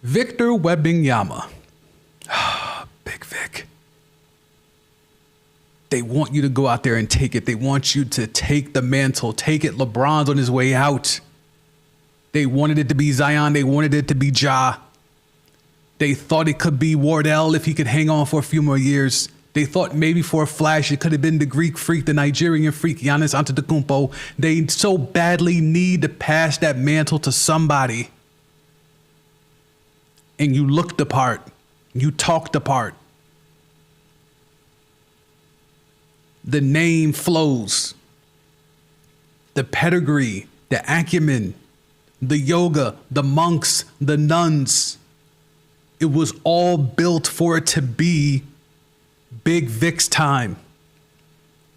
Victor Wembanyama. Big Vic. They want you to go out there and take it. They want you to take the mantle. Take it. LeBron's on his way out. They wanted it to be Zion. They wanted it to be Ja. They thought it could be Wardell if he could hang on for a few more years. They thought maybe for a flash it could have been the Greek freak, the Nigerian freak, Giannis Antetokounmpo. They so badly need to pass that mantle to somebody. And you looked the part. You talked the part. The name flows. The pedigree, the acumen, the yoga, the monks, the nuns. It was all built for it to be Big Vic's time.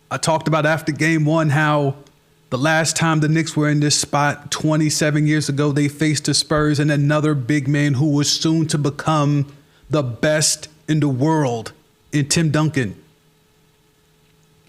I talked about after game one how the last time the Knicks were in this spot 27 years ago, they faced the Spurs and another big man who was soon to become the best in the world in Tim Duncan.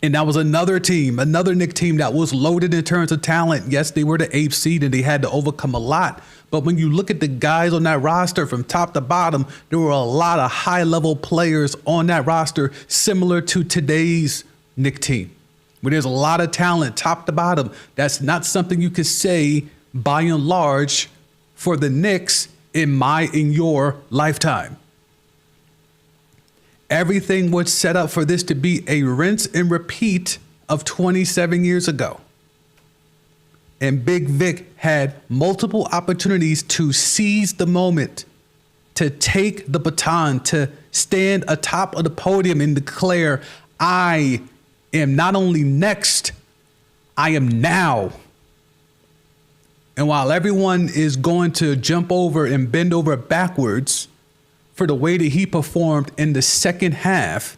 And that was another team, another Knicks team that was loaded in terms of talent. Yes, they were the 8th seed and they had to overcome a lot. But when you look at the guys on that roster from top to bottom, there were a lot of high-level players on that roster similar to today's Knicks team, where there's a lot of talent top to bottom. That's not something you could say by and large for the Knicks in your lifetime. Everything was set up for this to be a rinse and repeat of 27 years ago. And Big Vic had multiple opportunities to seize the moment, to take the baton, to stand atop of the podium and declare, I am not only next, I am now. And while everyone is going to jump over and bend over backwards for the way that he performed in the second half,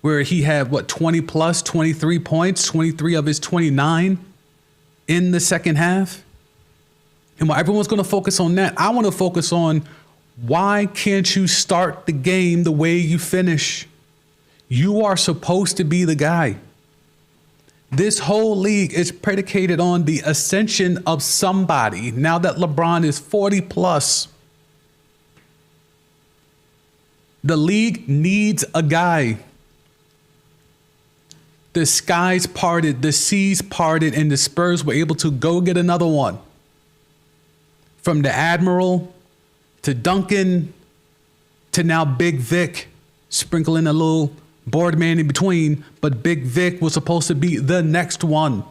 where he had, 20 plus, 23 points, 23 of his 29 in the second half. And while everyone's going to focus on that, I want to focus on why can't you start the game the way you finish? You are supposed to be the guy. This whole league is predicated on the ascension of somebody. Now that LeBron is 40 plus, the league needs a guy. The skies parted, the seas parted, and the Spurs were able to go get another one. From the Admiral to Duncan to now Big Vic, sprinkling a little board man in between, but Big Vic was supposed to be the next one.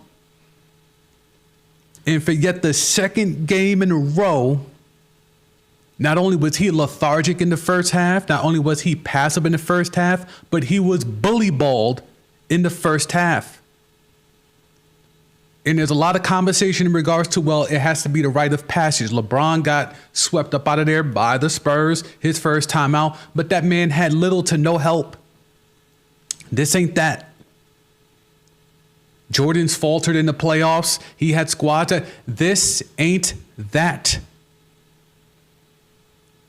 And for yet the second game in a row, not only was he lethargic in the first half, not only was he passive in the first half, but he was bully balled in the first half. And there's a lot of conversation in regards to, well, it has to be the rite of passage. LeBron got swept up out of there by the Spurs, his first time out, but that man had little to no help. This ain't that. Jordan's faltered in the playoffs. He had squads. This ain't that.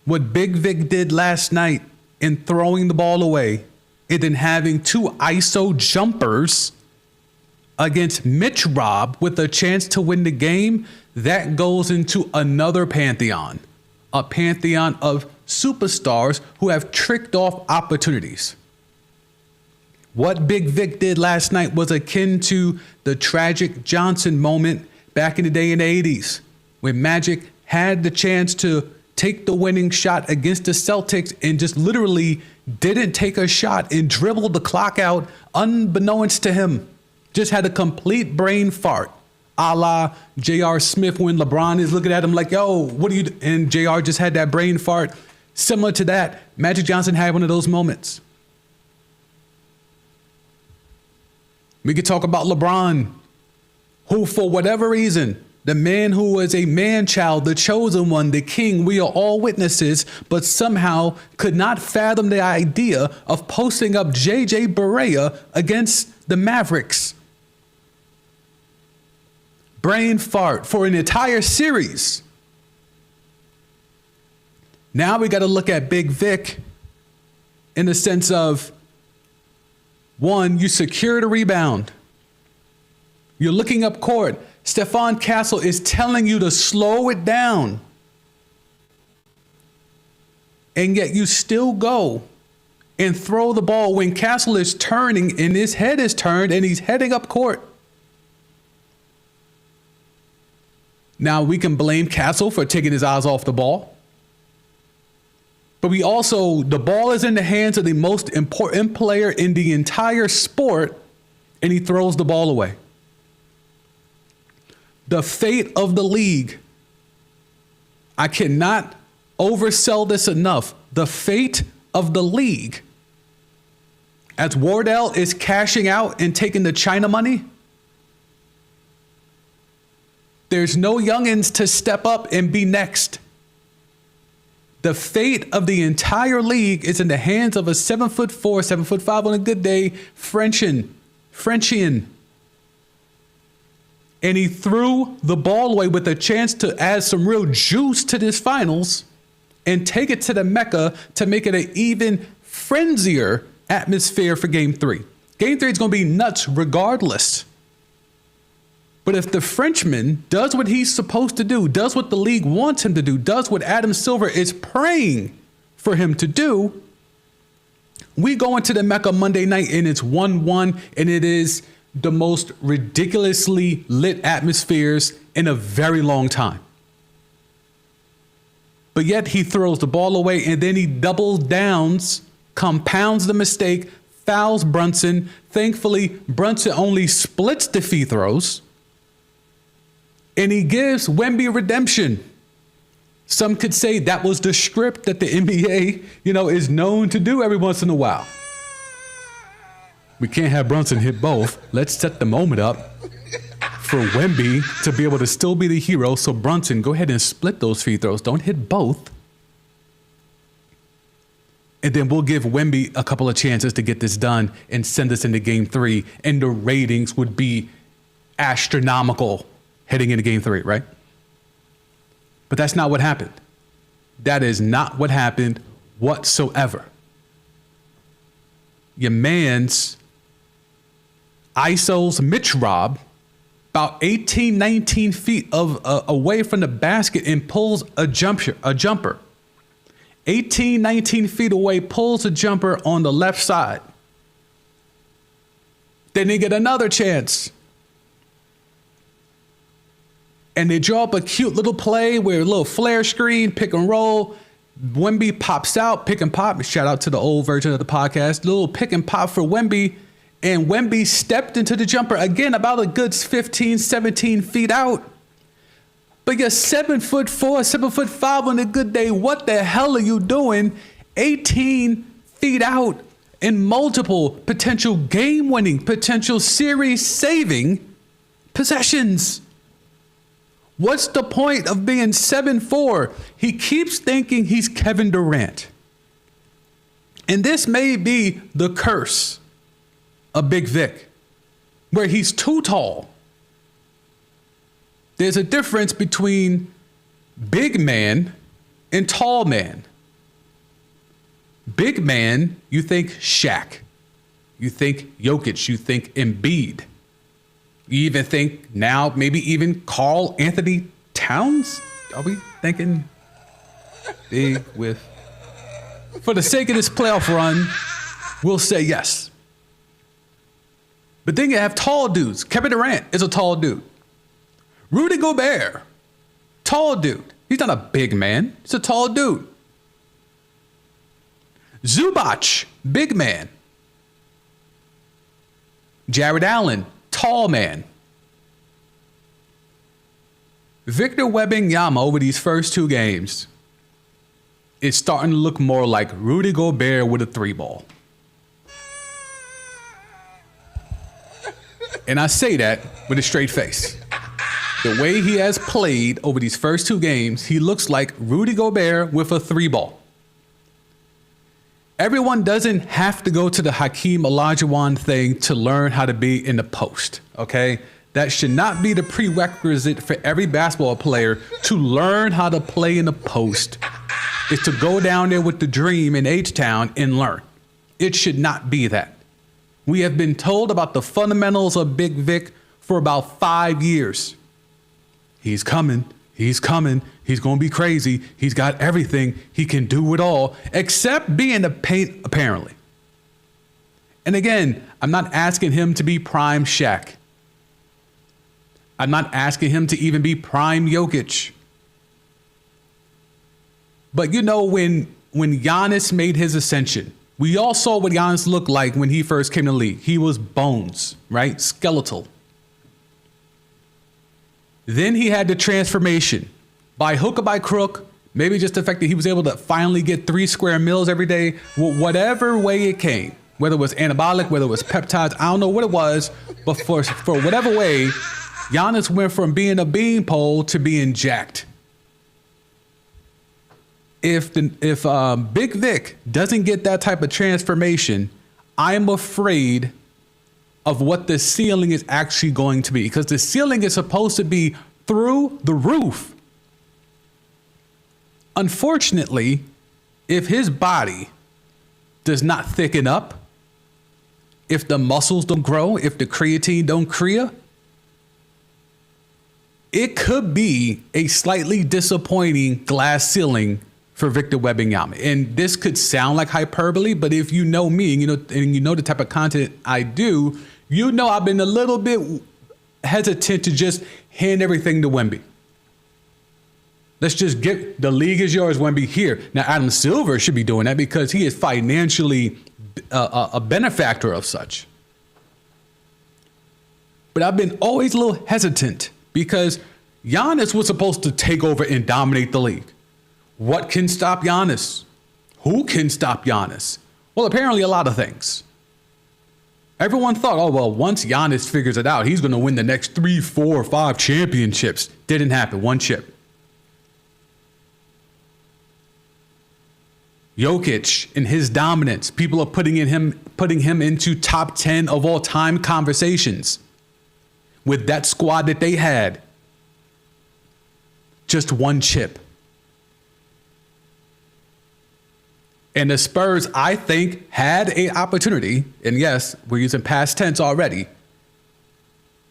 What Big Vic did last night in throwing the ball away and then having 2 ISO jumpers against Mitch Robb with a chance to win the game, that goes into another pantheon, a pantheon of superstars who have tricked off opportunities. What Big Vic did last night was akin to the tragic Johnson moment back in the day in the 80s, when Magic had the chance to take the winning shot against the Celtics and just literally didn't take a shot and dribbled the clock out unbeknownst to him. Just had a complete brain fart, a la J.R. Smith when LeBron is looking at him like, yo, what do you do? And J.R. just had that brain fart. Similar to that, Magic Johnson had one of those moments. We could talk about LeBron, who for whatever reason, the man who was a man-child, the chosen one, the king, we are all witnesses, but somehow could not fathom the idea of posting up J.J. Barea against the Mavericks. Brain fart for an entire series. Now we got to look at Big Vic in the sense of, one, you secure the rebound. You're looking up court. Stephon Castle is telling you to slow it down. And yet you still go and throw the ball when Castle is turning and his head is turned and he's heading up court. Now we can blame Castle for taking his eyes off the ball. But the ball is in the hands of the most important player in the entire sport, and he throws the ball away. The fate of the league, I cannot oversell this enough. The fate of the league, as Wardell is cashing out and taking the China money, there's no youngins to step up and be next. The fate of the entire league is in the hands of a 7'4", 7'5" on a good day, Frenchian. And he threw the ball away with a chance to add some real juice to this finals and take it to the Mecca to make it an even frenzier atmosphere for Game 3. Game 3 is going to be nuts regardless. But if the Frenchman does what he's supposed to do, does what the league wants him to do, does what Adam Silver is praying for him to do, we go into the Mecca Monday night and it's 1-1, and it is the most ridiculously lit atmospheres in a very long time. But yet he throws the ball away and then he doubles downs, compounds the mistake, fouls Brunson. Thankfully, Brunson only splits the free throws. And he gives Wemby redemption. Some could say that was the script that the NBA, is known to do every once in a while. We can't have Brunson hit both. Let's set the moment up for Wemby to be able to still be the hero. So Brunson, go ahead and split those free throws. Don't hit both. And then we'll give Wemby a couple of chances to get this done and send us into Game 3. And the ratings would be astronomical heading into Game 3, right? But that's not what happened. That is not what happened whatsoever. Your man's ISO's Mitch Rob about 18, 19 feet away from the basket and pulls a jumper. 18, 19 feet away, pulls a jumper on the left side. Then they get another chance. And they draw up a cute little play where a little flare screen, pick and roll. Wemby pops out, pick and pop. Shout out to the old version of the podcast. Little pick and pop for Wemby. And Wemby stepped into the jumper again, about a good 15, 17 feet out. But you're 7'4", 7'5" on a good day. What the hell are you doing 18 feet out in multiple potential game-winning, potential series-saving possessions? What's the point of being 7'4"? He keeps thinking he's Kevin Durant. And this may be the curse of Big Vic, where he's too tall. There's a difference between big man and tall man. Big man, you think Shaq. You think Jokic. You think Embiid. You even think now maybe even Karl Anthony Towns? Are we thinking big with... For the sake of this playoff run, we'll say yes. But then you have tall dudes. Kevin Durant is a tall dude. Rudy Gobert, tall dude. He's not a big man. He's a tall dude. Zubac, big man. Jared Allen, tall man. Victor Wembanyama over these first two games is starting to look more like Rudy Gobert with a 3-ball. And I say that with a straight face. The way he has played over these first two games, he looks like Rudy Gobert with a 3-ball. Everyone doesn't have to go to the Hakeem Olajuwon thing to learn how to be in the post, okay? That should not be the prerequisite for every basketball player to learn how to play in the post. Is to go down there with the dream in H-Town and learn. It should not be that. We have been told about the fundamentals of Big Vic for about 5 years. He's coming. He's coming. He's going to be crazy. He's got everything. He can do it all, except be in the paint, apparently. And again, I'm not asking him to be prime Shaq. I'm not asking him to even be prime Jokic. But you know, when Giannis made his ascension, we all saw what Giannis looked like when he first came to the league. He was bones, right? Skeletal. Then he had the transformation. By hook or by crook, maybe just the fact that he was able to finally get 3 square meals every day, whatever way it came, whether it was anabolic, whether it was peptides, I don't know what it was, but for whatever way, Giannis went from being a beanpole to being jacked. If Big Vic doesn't get that type of transformation, I'm afraid of what the ceiling is actually going to be, because the ceiling is supposed to be through the roof. Unfortunately, if his body does not thicken up, if the muscles don't grow, if the creatine don't crea, it could be a slightly disappointing glass ceiling for Victor Wembanyama. And this could sound like hyperbole, but if you know me, and you know the type of content I do, you know I've been a little bit hesitant to just hand everything to Wemby. Let's just get the league is yours, Wemby, here. Now, Adam Silver should be doing that because he is financially a benefactor of such. But I've been always a little hesitant because Giannis was supposed to take over and dominate the league. What can stop Giannis? Who can stop Giannis? Well, apparently a lot of things. Everyone thought, oh, well, once Giannis figures it out, he's going to win the next 3, 4, 5 championships. Didn't happen. 1 chip. Jokic and his dominance. People are putting him into top 10 of all time conversations with that squad that they had. Just 1 chip. And the Spurs, I think, had an opportunity. And yes, we're using past tense already.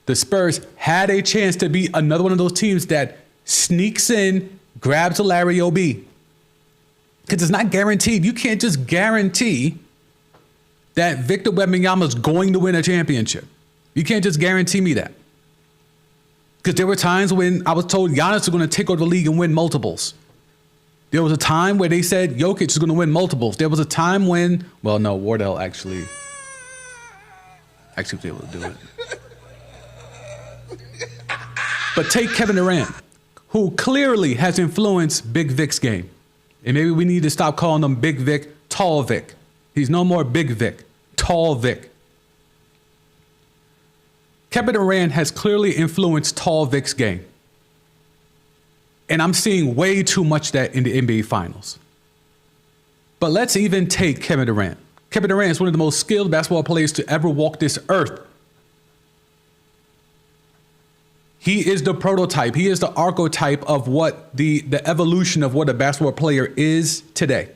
The Spurs had a chance to be another one of those teams that sneaks in, grabs a Larry O.B. Because it's not guaranteed. You can't just guarantee that Victor Wembanyama is going to win a championship. You can't just guarantee me that. Because there were times when I was told Giannis is going to take over the league and win multiples. There was a time where they said Jokic is going to win multiples. There was a time when, well, no, Wardell actually was able to do it. But take Kevin Durant, who clearly has influenced Big Vic's game. And maybe we need to stop calling him Big Vic, Tall Vic. He's no more Big Vic, Tall Vic. Kevin Durant has clearly influenced Tall Vic's game. And I'm seeing way too much of that in the NBA Finals. But let's even take Kevin Durant. Kevin Durant is one of the most skilled basketball players to ever walk this earth. He is the prototype. He is the archetype of what the evolution of what a basketball player is today.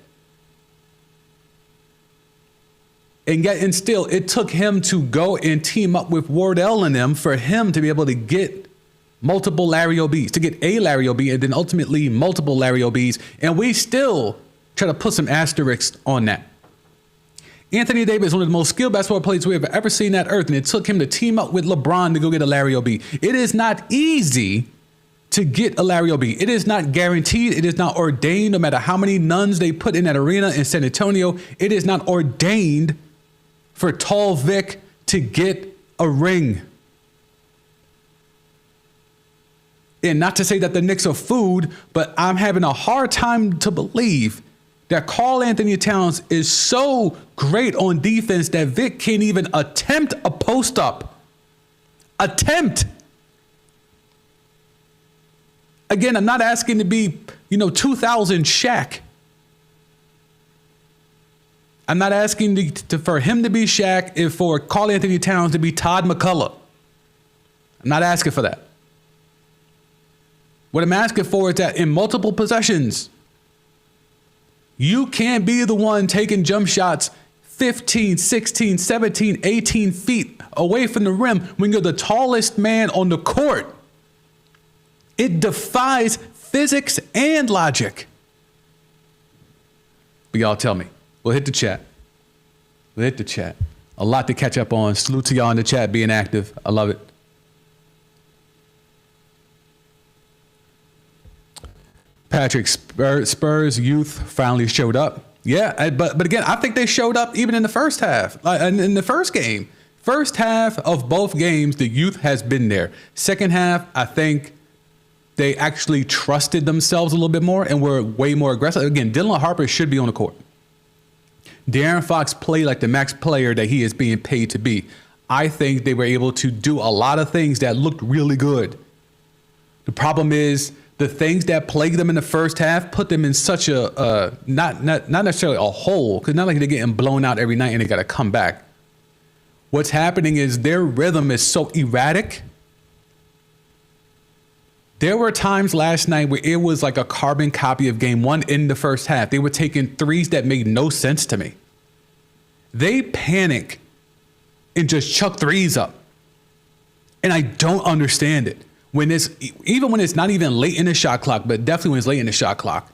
And still, it took him to go and team up with Wardell and them for him to be able to get multiple Larry OBs, to get a Larry OB and then ultimately multiple Larry OBs. And we still try to put some asterisks on that. Anthony Davis is one of the most skilled basketball players we have ever seen on earth, and it took him to team up with LeBron to go get a Larry OB. It is not easy to get a Larry OB. It is not guaranteed. It is not ordained, no matter how many nuns they put in that arena in San Antonio. It is not ordained for Tall Vic to get a ring. And not to say that the Knicks are food, but I'm having a hard time to believe that Karl Anthony Towns is so great on defense that Vic can't even attempt a post-up. Attempt. Again, I'm not asking to be, 2000 Shaq. I'm not asking for him to be Shaq and for Karl Anthony Towns to be Todd McCullough. I'm not asking for that. What I'm asking for is that in multiple possessions, you can't be the one taking jump shots 15, 16, 17, 18 feet away from the rim when you're the tallest man on the court. It defies physics and logic. But y'all tell me. We'll hit the chat. A lot to catch up on. Salute to y'all in the chat being active. I love it. Patrick, Spurs youth finally showed up. Yeah, but again, I think they showed up even in the first half. In the first game. First half of both games, the youth has been there. Second half, I think they actually trusted themselves a little bit more and were way more aggressive. Again, Dylan Harper should be on the court. De'Aaron Fox played like the max player that he is being paid to be. I think they were able to do a lot of things that looked really good. The problem is the things that plagued them in the first half put them in such a, not necessarily a hole, because not like they're getting blown out every night and they got to come back. What's happening is their rhythm is so erratic. There were times last night where it was like a carbon copy of game one in the first half. They were taking threes that made no sense to me. They panic and just chuck threes up. And I don't understand it. Even when it's not even late in the shot clock, but definitely when it's late in the shot clock.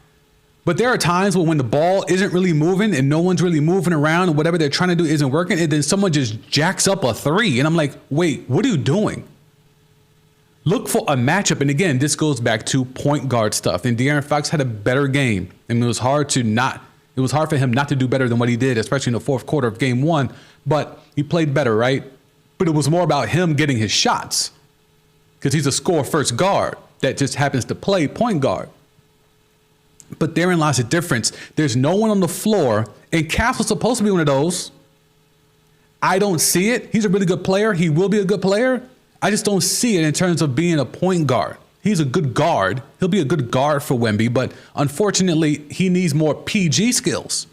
But there are times when the ball isn't really moving and no one's really moving around and whatever they're trying to do isn't working, and then someone just jacks up a three. And I'm like, wait, what are you doing? Look for a matchup. And again, this goes back to point guard stuff. And De'Aaron Fox had a better game. I mean, it was hard for him not to do better than what he did, especially in the fourth quarter of game one. But he played better, right? But it was more about him getting his shots because he's a score-first guard that just happens to play point guard. But therein lies the difference. There's no one on the floor, and Castle's supposed to be one of those. I don't see it. He's a really good player. He will be a good player. I just don't see it in terms of being a point guard. He's a good guard. He'll be a good guard for Wemby, but unfortunately, he needs more PG skills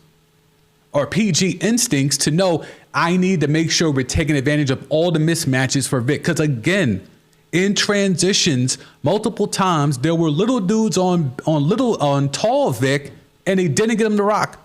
or PG instincts to know I need to make sure we're taking advantage of all the mismatches for Vic. Because again, in transitions, multiple times there were little dudes on tall Vic, and they didn't get him to rock.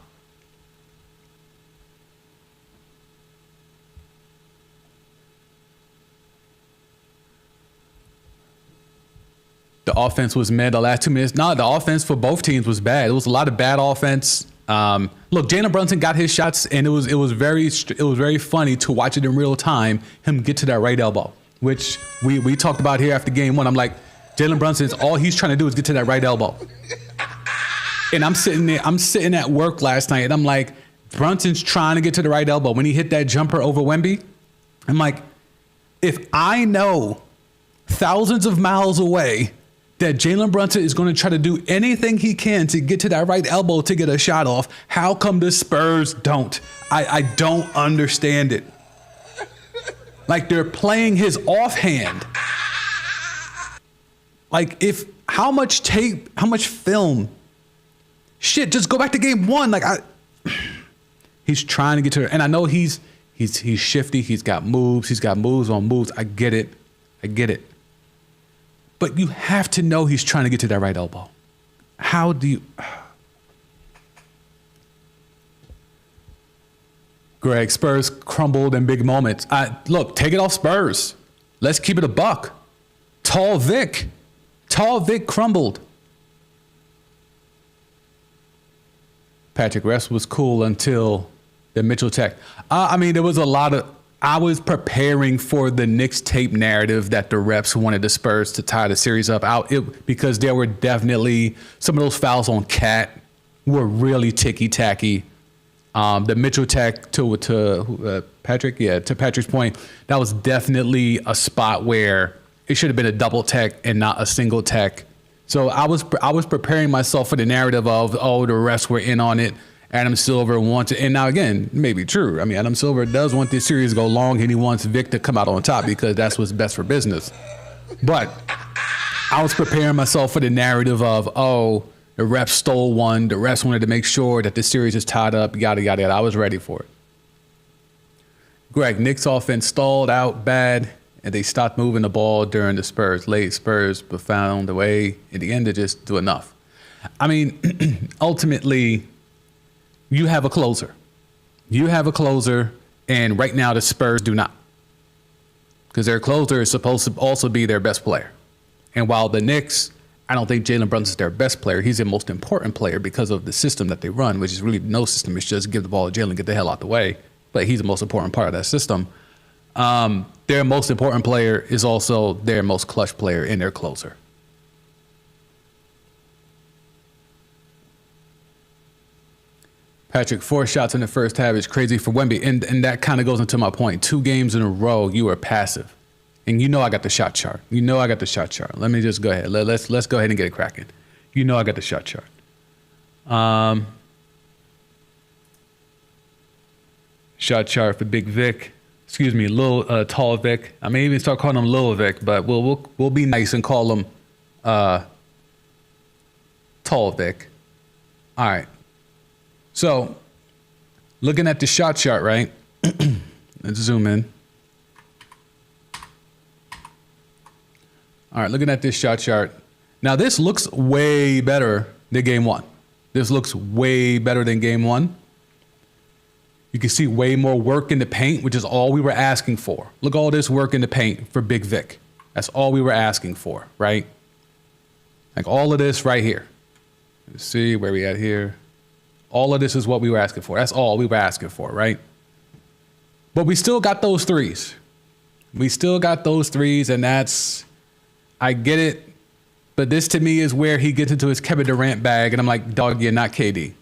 The offense was mad the last 2 minutes. No, the offense for both teams was bad. It was a lot of bad offense. Look, Jalen Brunson got his shots, and it was very funny to watch it in real time. Him get to that right elbow, which we talked about here after game one. I'm like, Jalen Brunson's all he's trying to do is get to that right elbow. And I'm sitting at work last night, and I'm like, Brunson's trying to get to the right elbow. When he hit that jumper over Wemby, I'm like, if I know thousands of miles away that Jalen Brunson is going to try to do anything he can to get to that right elbow to get a shot off, how come the Spurs don't? I don't understand it. Like, they're playing his offhand. Like, how much tape, how much film? Shit, just go back to game one. Like, he's trying to get to it. And I know he's shifty. He's got moves on moves. I get it. But you have to know he's trying to get to that right elbow. How do you? Greg, Spurs crumbled in big moments. Look, take it off Spurs. Let's keep it a buck. Tall Vic crumbled. Patrick, rest was cool until the Mitchell tech. There was a lot of. I was preparing for the Knicks tape narrative that the refs wanted the Spurs to tie the series up out because there were definitely some of those fouls on Cat were really ticky-tacky. The Mitchell tech to Patrick, to Patrick's point, that was definitely a spot where it should have been a double tech and not a single tech. So I was preparing myself for the narrative of, the refs were in on it. Adam Silver wants it. And now, again, maybe true. I mean, Adam Silver does want this series to go long, and he wants Vic to come out on top because that's what's best for business. But I was preparing myself for the narrative of, the refs stole one. The refs wanted to make sure that the series is tied up, yada, yada, yada. I was ready for it. Greg, Knicks offense stalled out bad, and they stopped moving the ball during the Spurs. Late Spurs, but found a way in the end to just do enough. I mean, ultimately, you have a closer. And right now the Spurs do not. Because their closer is supposed to also be their best player. And while the Knicks, I don't think Jalen Brunson's their best player. He's their most important player because of the system that they run, which is really no system. It's just give the ball to Jalen, get the hell out the way. But he's the most important part of that system. Their most important player is also their most clutch player in their closer. Patrick, 4 shots in the first half is crazy for Wemby. And that kind of goes into my point. 2 games in a row, you were passive. And you know I got the shot chart. Let me just go ahead. Let's go ahead and get it cracking. You know I got the shot chart. Shot chart for Big Vic. Excuse me, Tall Vic. I may even start calling him Lil Vic, but we'll be nice and call him Tall Vic. All right. So, looking at the shot chart, right? Let's zoom in. All right, looking at this shot chart. Now, this looks way better than game 1. This looks way better than game 1. You can see way more work in the paint, which is all we were asking for. Look, all this work in the paint for Big Vic. That's all we were asking for, right? Like all of this right here. Let's see where we at here. All of this is what we were asking for. That's all we were asking for, right? But we still got those threes. And that's, I get it. But this to me is where he gets into his Kevin Durant bag. And I'm like, dog, you're not KD.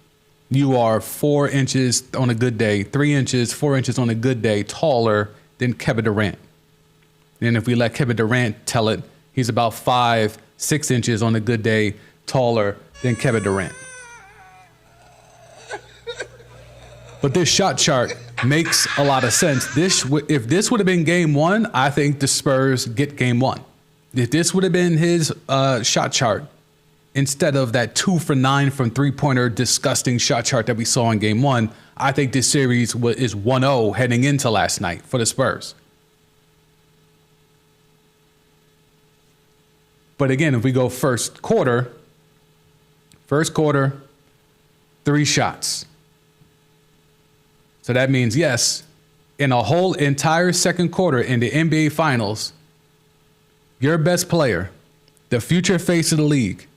You are 4 inches on a good day, 3 inches, 4 inches on a good day, taller than Kevin Durant. And if we let Kevin Durant tell it, he's about 5, 6 inches on a good day, taller than Kevin Durant. But this shot chart makes a lot of sense. If this would have been game 1, I think the Spurs get game 1. If this would have been his shot chart, instead of that 2 for 9 from three-pointer disgusting shot chart that we saw in game 1, I think this series is 1-0 heading into last night for the Spurs. But again, if we go first quarter, 3 shots. So that means, yes, in a whole entire second quarter in the NBA Finals, your best player, the future face of the league,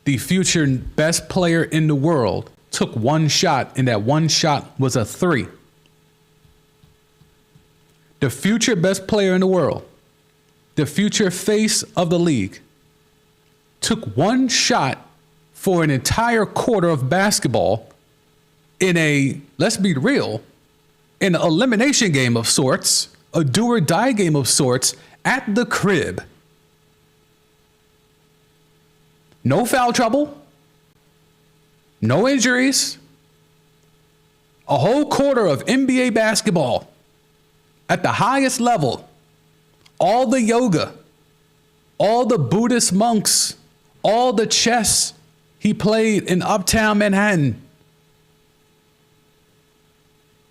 the future best player in the world, took 1 shot, and that 1 shot was a 3. The future best player in the world, the future face of the league, took 1 shot for an entire quarter of basketball in a, let's be real, an elimination game of sorts, a do or die game of sorts at the crib. No foul trouble, no injuries, a whole quarter of NBA basketball at the highest level, all the yoga, all the Buddhist monks, all the chess he played in Uptown Manhattan.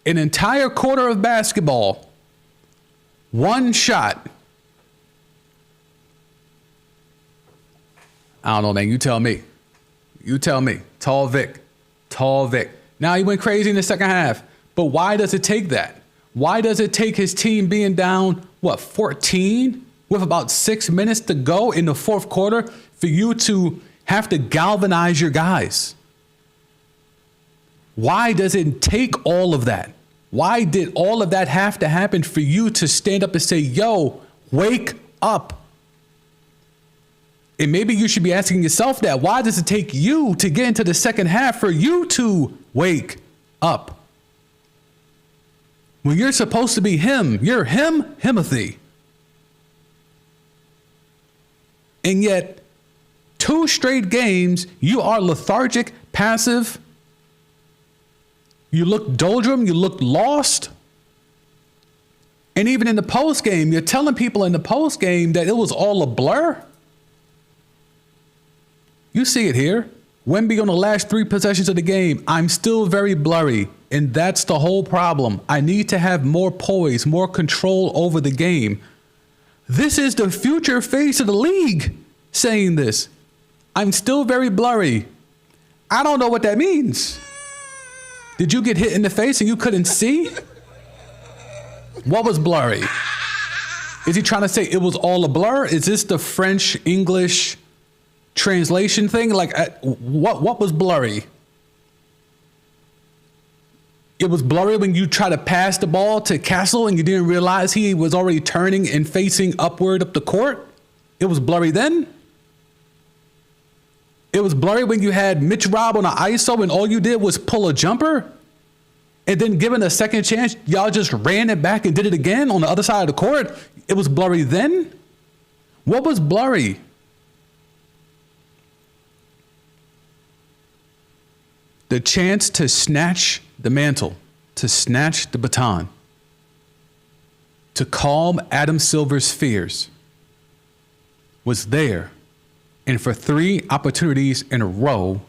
An entire quarter of basketball, 1 shot. I don't know, man. You tell me. Tall Vic. Now he went crazy in the second half. But why does it take that? Why does it take his team being down, 14 with about 6 minutes to go in the fourth quarter for you to have to galvanize your guys? Why does it take all of that? Why did all of that have to happen for you to stand up and say, yo, wake up? And maybe you should be asking yourself that. Why does it take you to get into the second half for you to wake up? When you're supposed to be him, you're Himothy. And yet, 2 straight games, you are lethargic, passive. You look doldrum, you look lost. And even in the post game, you're telling people in the post game that it was all a blur. You see it here. Wemby on the last 3 possessions of the game, I'm still very blurry. And that's the whole problem. I need to have more poise, more control over the game. This is the future face of the league saying this. I'm still very blurry. I don't know what that means. Did you get hit in the face and you couldn't see? What was blurry? Is he trying to say it was all a blur? Is this the French English translation thing? Like, what was blurry? It was blurry when you try to pass the ball to Castle and you didn't realize he was already turning and facing upward up the court. It was blurry then. It was blurry when you had Mitch Rob on an ISO and all you did was pull a jumper. And then given a second chance, y'all just ran it back and did it again on the other side of the court. It was blurry then. What was blurry? The chance to snatch the mantle, to snatch the baton, to calm Adam Silver's fears was there. And for 3 opportunities in a row,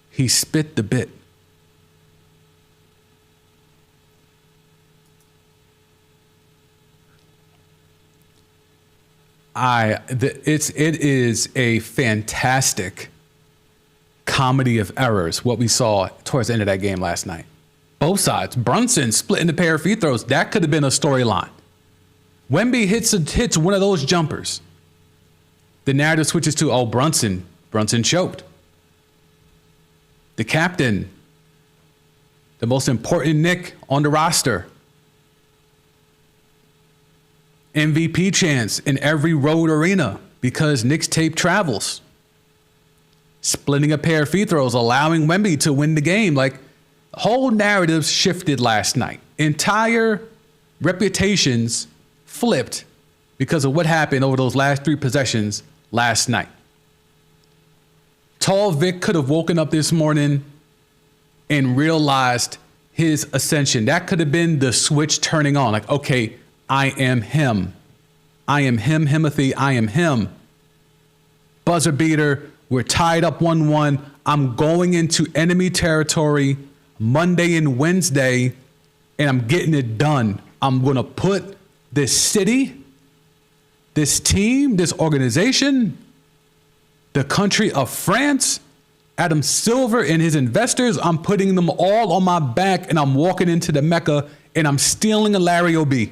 he spit the bit. It is a fantastic comedy of errors, what we saw towards the end of that game last night. Both sides. Brunson splitting the pair of free throws. That could have been a storyline. Wemby hits one of those jumpers. The narrative switches to, oh, Brunson choked. The captain, the most important Knick on the roster. MVP chance in every road arena because Knicks tape travels. Splitting a pair of free throws, allowing Wemby to win the game. Like, whole narratives shifted last night. Entire reputations flipped because of what happened over those last 3 possessions last night. Tall Vic could have woken up this morning and realized his ascension. That could have been the switch turning on. Like, okay, I am him. I am him, Himothy. I am him. Buzzer beater. We're tied up 1-1. I'm going into enemy territory Monday and Wednesday, and I'm getting it done. I'm going to put this city, this team, this organization, the country of France, Adam Silver and his investors, I'm putting them all on my back, and I'm walking into the Mecca, and I'm stealing a Larry O.B.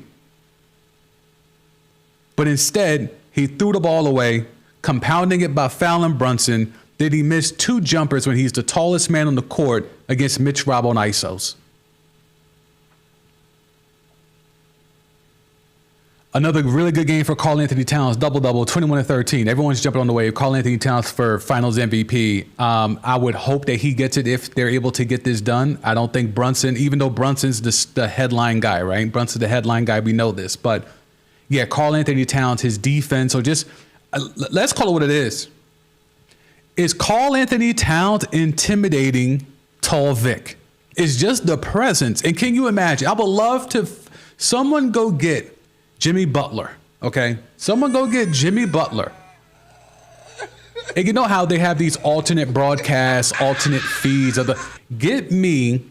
But instead, he threw the ball away, compounding it by fouling Brunson. Then he missed 2 jumpers when he's the tallest man on the court against Mitch Rob on ISOs. Another really good game for Karl Anthony Towns, double-double, 21 and 13. Everyone's jumping on the wave. Karl Anthony Towns for Finals MVP. I would hope that he gets it if they're able to get this done. I don't think Brunson, even though Brunson's the headline guy, right? Brunson's the headline guy. We know this. But, yeah, Karl Anthony Towns, his defense, or just let's call it what it is. Is Karl Anthony Towns intimidating Tall Vic? It's just the presence. And can you imagine? I would love to someone go get Jimmy Butler, okay? Someone go get Jimmy Butler. And you know how they have these alternate broadcasts, alternate feeds of the. Get me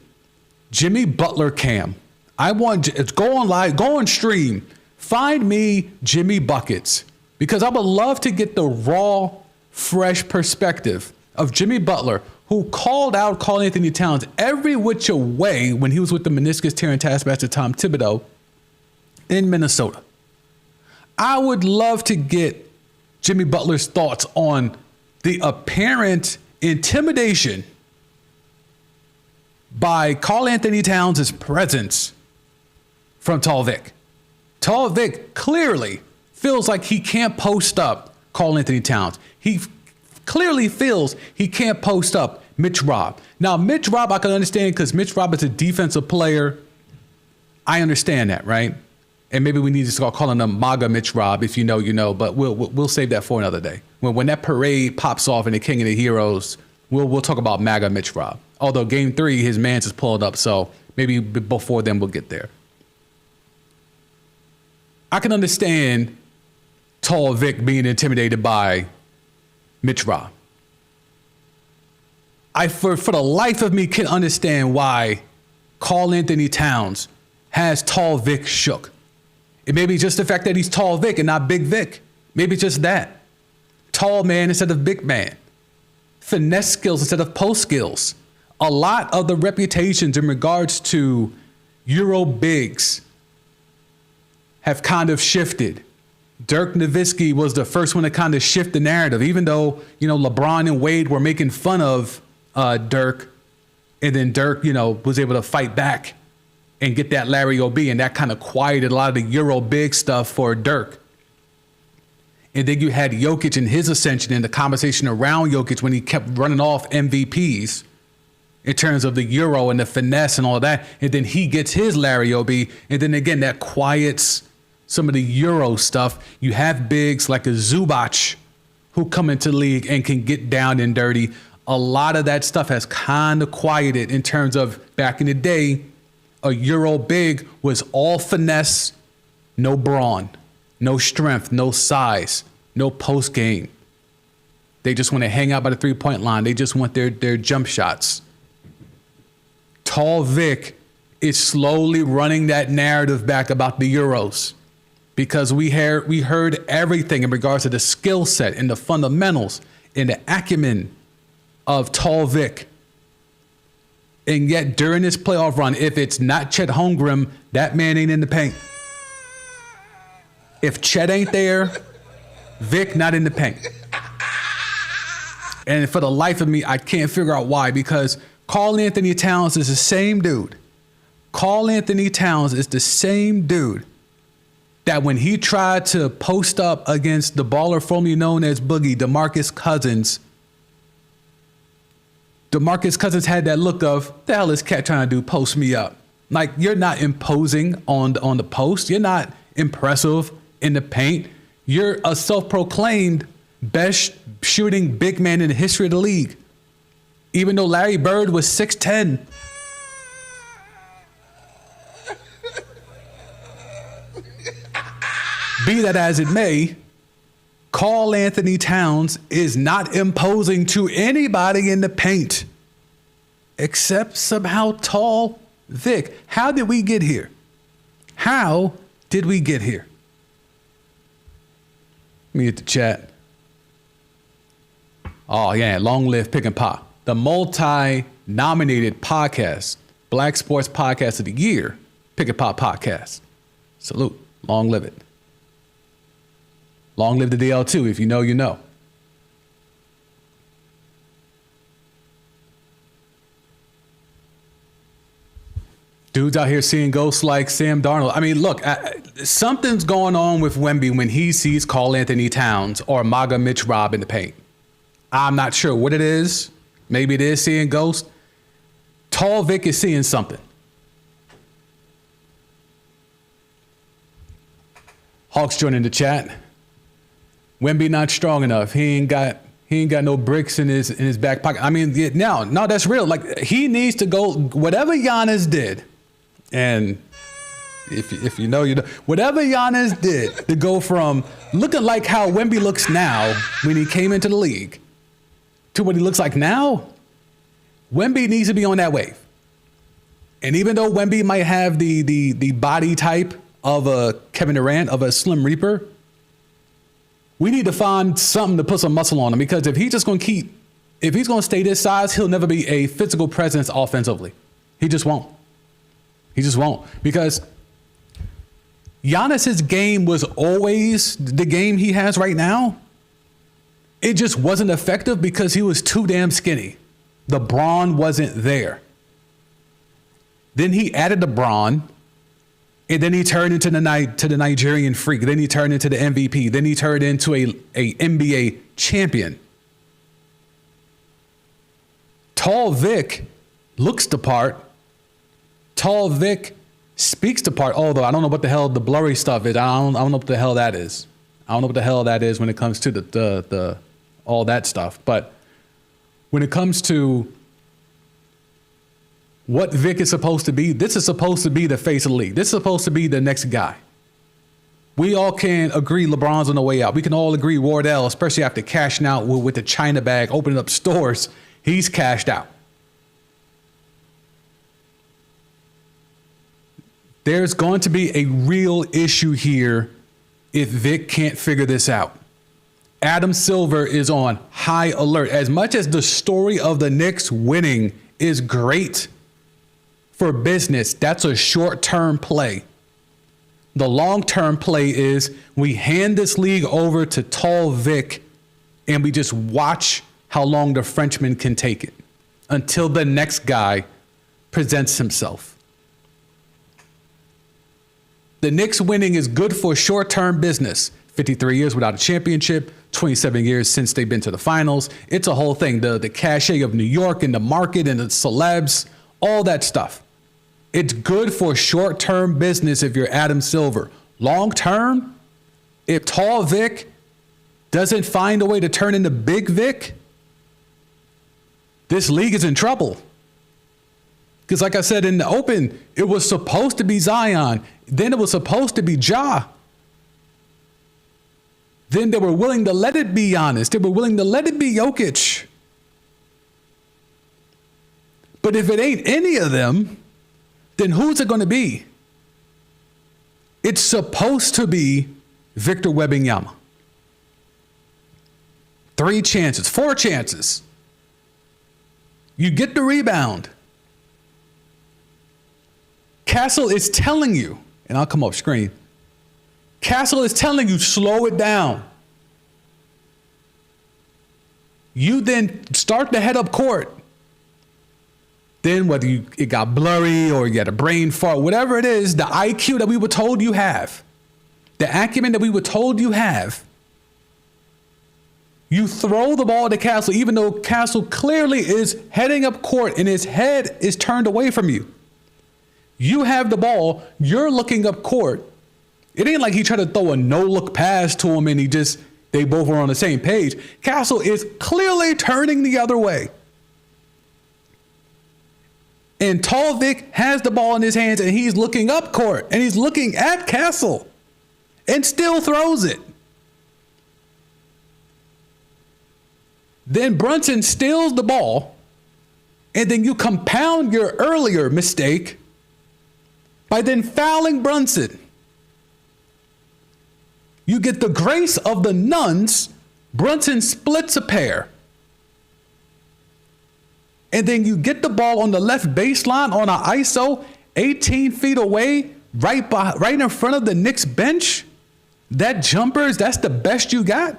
Jimmy Butler cam. I want go on live, go on stream. Find me Jimmy Buckets because I would love to get the raw, fresh perspective of Jimmy Butler, who called out Karl Anthony Towns every which way when he was with the meniscus tearing taskmaster Tom Thibodeau in Minnesota. I would love to get Jimmy Butler's thoughts on the apparent intimidation by Karl Anthony Towns' presence from Tall Vic. Tall Vic clearly feels like he can't post up Karl Anthony Towns. He clearly feels he can't post up Mitch Rob. Now, Mitch Rob, I can understand because Mitch Rob is a defensive player. I understand that, right? And maybe we need to start calling him MAGA Mitch Rob. If you know, you know. But we'll save that for another day. When that parade pops off in the King of the Heroes, we'll talk about MAGA Mitch Rob. Although Game 3, his man's is pulled up, so maybe before then we'll get there. I can understand Tall Vic being intimidated by Mitch Rob. I, for the life of me, can understand why Karl Anthony Towns has Tall Vic shook. It may be just the fact that he's Tall Vic and not Big Vic. Maybe just that. Tall man instead of big man. Finesse skills instead of post skills. A lot of the reputations in regards to Euro bigs have kind of shifted. Dirk Nowitzki was the first one to kind of shift the narrative, even though, LeBron and Wade were making fun of Dirk. And then Dirk, was able to fight back and get that Larry O.B. And that kind of quieted a lot of the Euro big stuff for Dirk. And then you had Jokic and his ascension and the conversation around Jokic when he kept running off MVPs in terms of the Euro and the finesse and all that. And then he gets his Larry O.B. And then again, that quiets some of the Euro stuff. You have bigs like a Zubac who come into the league and can get down and dirty. A lot of that stuff has kind of quieted in terms of back in the day, a Euro big was all finesse, no brawn, no strength, no size, no post game. They just want to hang out by the 3-point line. They just want their jump shots. Tall Vic is slowly running that narrative back about the Euros because we heard everything in regards to the skill set and the fundamentals and the acumen of Tall Vic. And yet during this playoff run, if it's not Chet Holmgren, that man ain't in the paint. If Chet ain't there, Vic not in the paint. And for the life of me, I can't figure out why, because Karl Anthony Towns is the same dude. Karl Anthony Towns is the same dude that when he tried to post up against the baller formerly known as Boogie, DeMarcus Cousins had that look of, the hell is Cat trying to do? Post me up. Like, you're not imposing on the post. You're not impressive in the paint. You're a self-proclaimed best shooting big man in the history of the league. Even though Larry Bird was 6'10". Be that as it may, Karl Anthony Towns is not imposing to anybody in the paint except somehow Tall Vic. How did we get here? How did we get here? Let me get the chat. Oh, yeah. Long live Pick and Pop. The multi-nominated podcast, Black Sports Podcast of the Year, Pick and Pop Podcast. Salute. Long live it. Long live the DL2. If you know, you know. Dudes out here seeing ghosts like Sam Darnold. I mean, look, something's going on with Wemby when he sees Karl Anthony Towns or MAGA Mitch Robb in the paint. I'm not sure what it is. Maybe it is seeing ghosts. Tall Vic is seeing something. Hawks joining the chat. Wemby not strong enough. He ain't got no bricks in his back pocket. I mean, no, that's real. Like, he needs to go whatever Giannis did, and if you know, you know. Whatever Giannis did to go from looking like how Wemby looks now when he came into the league to what he looks like now, Wemby needs to be on that wave. And even though Wemby might have the body type of a Kevin Durant, of a Slim Reaper, we need to find something to put some muscle on him, because if he's going to stay this size, he'll never be a physical presence offensively. He just won't. He just won't. Because Giannis's game was always the game he has right now. It just wasn't effective because he was too damn skinny. The brawn wasn't there. Then he added the brawn. And then he turned into the Nigerian freak. Then he turned into the MVP. Then he turned into a NBA champion. Tall Vic looks the part. Tall Vic speaks the part. Although I don't know what the hell the blurry stuff is. I don't know what the hell that is. I don't know what the hell that is when it comes to the all that stuff. But when it comes to what Vic is supposed to be, this is supposed to be the face of the league. This is supposed to be the next guy. We all can agree LeBron's on the way out. We can all agree Wardell, especially after cashing out with the China bag, opening up stores, he's cashed out. There's going to be a real issue here if Vic can't figure this out. Adam Silver is on high alert. As much as the story of the Knicks winning is great for business, that's a short-term play. The long-term play is we hand this league over to Tall Vic and we just watch how long the Frenchman can take it until the next guy presents himself. The Knicks winning is good for short-term business. 53 years without a championship, 27 years since they've been to the finals. It's a whole thing. The cachet of New York and the market and the celebs, all that stuff. It's good for short-term business if you're Adam Silver. Long-term, if Tall Vic doesn't find a way to turn into Big Vic, this league is in trouble. Because like I said in the open, it was supposed to be Zion. Then it was supposed to be Ja. Then they were willing to let it be Giannis. They were willing to let it be Jokic. But if it ain't any of them, then who's it going to be? It's supposed to be Victor Wembanyama. 3 chances, 4 chances. You get the rebound. Castle is telling you, and I'll come off screen. Castle is telling you, slow it down. You then start to head up court. Then whether it got blurry or you had a brain fart, whatever it is, the IQ that we were told you have, the acumen that we were told you have, you throw the ball to Castle, even though Castle clearly is heading up court and his head is turned away from you. You have the ball, you're looking up court. It ain't like he tried to throw a no-look pass to him and they both were on the same page. Castle is clearly turning the other way. And Tall Vic has the ball in his hands and he's looking up court and he's looking at Castle and still throws it. Then Brunson steals the ball and then you compound your earlier mistake by then fouling Brunson. You get the grace of the nuns. Brunson splits a pair. And then you get the ball on the left baseline on an ISO 18 feet away, right in front of the Knicks bench. That jumpers, that's the best you got.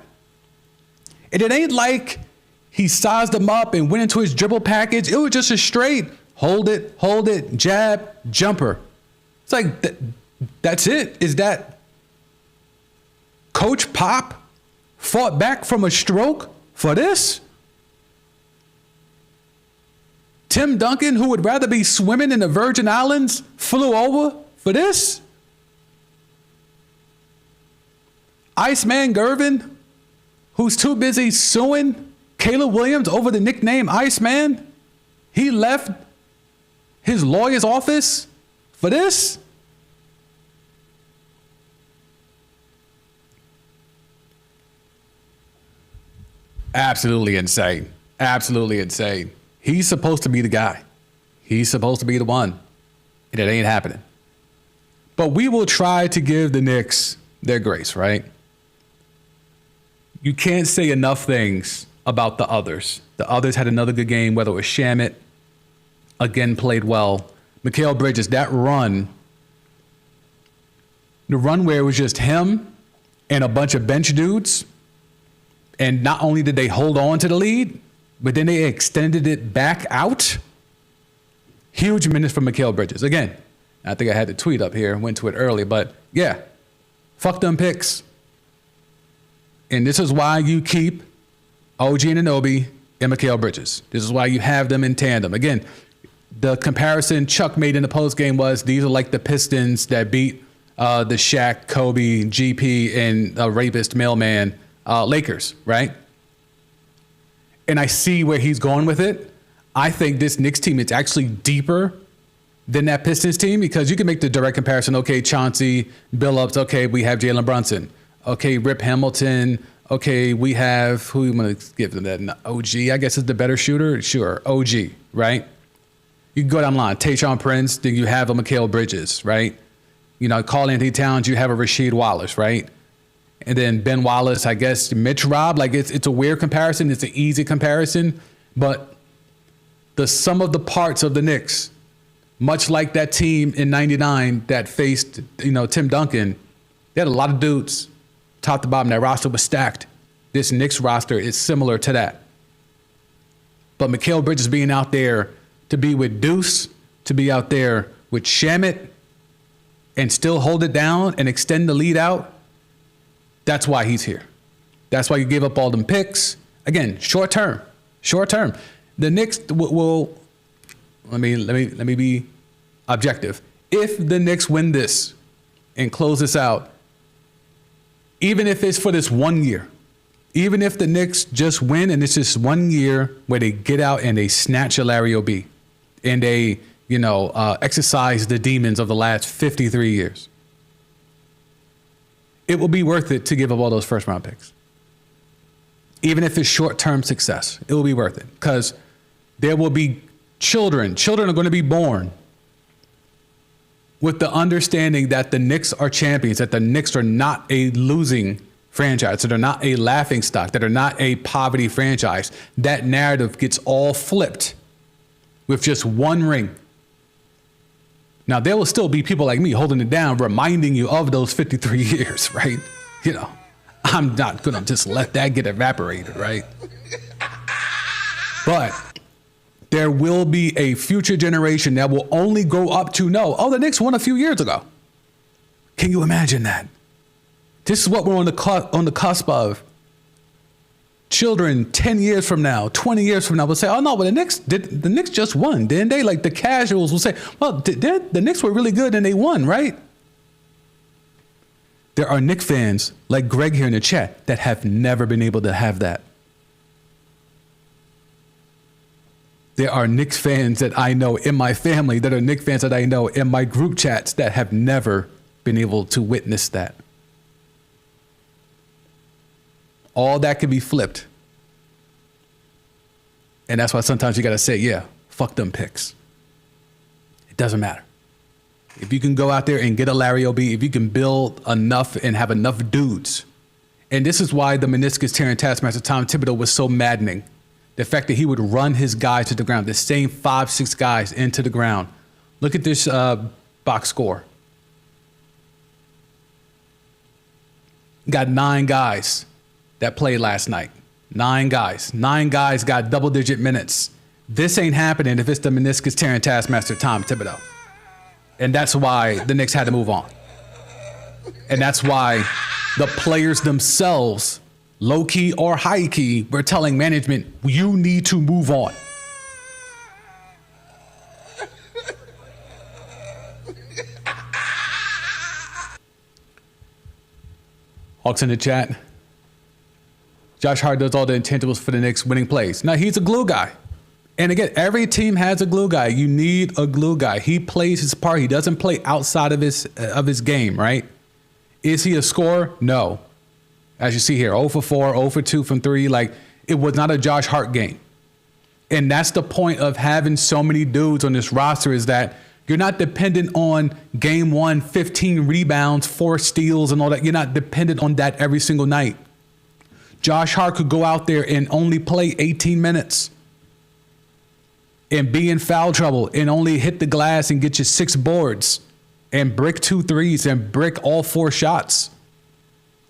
And it ain't like he sized them up and went into his dribble package. It was just a straight hold it, jab, jumper. It's like, that's it. Is that Coach Pop fought back from a stroke for this? Tim Duncan, who would rather be swimming in the Virgin Islands, flew over for this? Iceman Gervin, who's too busy suing Caleb Williams over the nickname Iceman, he left his lawyer's office for this? Absolutely insane. Absolutely insane. He's supposed to be the guy. He's supposed to be the one. And it ain't happening. But we will try to give the Knicks their grace, right? You can't say enough things about the others. The others had another good game, whether it was Shamet, again played well. Mikal Bridges, that run, the run where it was just him and a bunch of bench dudes, and not only did they hold on to the lead, but then they extended it back out. Huge minutes from Mikal Bridges. Again, I think I had the tweet up here, went to it early, but yeah, fuck them picks. And this is why you keep OG Anunoby and Mikal Bridges. This is why you have them in tandem. Again, the comparison Chuck made in the postgame was these are like the Pistons that beat the Shaq, Kobe, GP, and rapist mailman Lakers, right? And I see where he's going with it. I think this Knicks team is actually deeper than that Pistons team because you can make the direct comparison. Okay, Chauncey, Billups. Okay, we have Jalen Brunson. Okay, Rip Hamilton. Okay, we have, who you want to give them that? OG, I guess is the better shooter. Sure, OG, right? You can go down the line. Tayshaun Prince, then you have a Mikal Bridges, right? You know, Karl Anthony Towns, you have a Rasheed Wallace, right? And then Ben Wallace, I guess, Mitch Rob. Like, it's a weird comparison. It's an easy comparison. But the sum of the parts of the Knicks Much like that team in '99 that faced, Tim Duncan, they had a lot of dudes, top to bottom. That roster was stacked. This Knicks roster is similar to that. But Mikal Bridges being out there to be with Deuce, to be out there with Shamet, and still hold it down and extend the lead out, that's why he's here. That's why you gave up all them picks. Again, short term. The Knicks will let me be objective. If the Knicks win this and close this out, even if it's for this 1 year, even if the Knicks just win and it's just 1 year where they get out and they snatch a Larry O.B. and they, exercise the demons of the last 53 years, it will be worth it to give up all those first round picks. Even if it's short-term success, it will be worth it because there will be children. Children are going to be born with the understanding that the Knicks are champions, that the Knicks are not a losing franchise, that they're not a laughing stock, that are not a poverty franchise. That narrative gets all flipped with just one ring. Now, there will still be people like me holding it down, reminding you of those 53 years, right? I'm not going to just let that get evaporated, right? But there will be a future generation that will only grow up to know, the Knicks won a few years ago. Can you imagine that? This is what we're on the cusp of. Children 10 years from now, 20 years from now will say, oh no, but the Knicks just won, didn't they? Like the casuals will say, well, the Knicks were really good and they won, right? There are Knicks fans like Greg here in the chat that have never been able to have that. There are Knicks fans that I know in my family, that are Knicks fans that I know in my group chats that have never been able to witness that. All that can be flipped. And that's why sometimes you got to say, yeah, fuck them picks. It doesn't matter. If you can go out there and get a Larry O.B., if you can build enough and have enough dudes. And this is why the meniscus tearing taskmaster Tom Thibodeau was so maddening. The fact that he would run his guys to the ground, the same 5-6 guys into the ground. Look at this box score. Got 9 guys that played last night. 9 guys. 9 guys got double-digit minutes. This ain't happening if it's the meniscus tearing taskmaster Tom Thibodeau. And that's why the Knicks had to move on. And that's why the players themselves, low-key or high-key, were telling management, you need to move on. Hawks in the chat. Josh Hart does all the intangibles for the Knicks winning plays. Now, he's a glue guy. And again, every team has a glue guy. You need a glue guy. He plays his part. He doesn't play outside of his game, right? Is he a scorer? No. As you see here, 0 for 4, 0 for 2 from 3. Like, it was not a Josh Hart game. And that's the point of having so many dudes on this roster, is that you're not dependent on game 1, 15 rebounds, 4 steals and all that. You're not dependent on that every single night. Josh Hart could go out there and only play 18 minutes and be in foul trouble and only hit the glass and get you 6 boards and brick 2 threes and brick all 4 shots.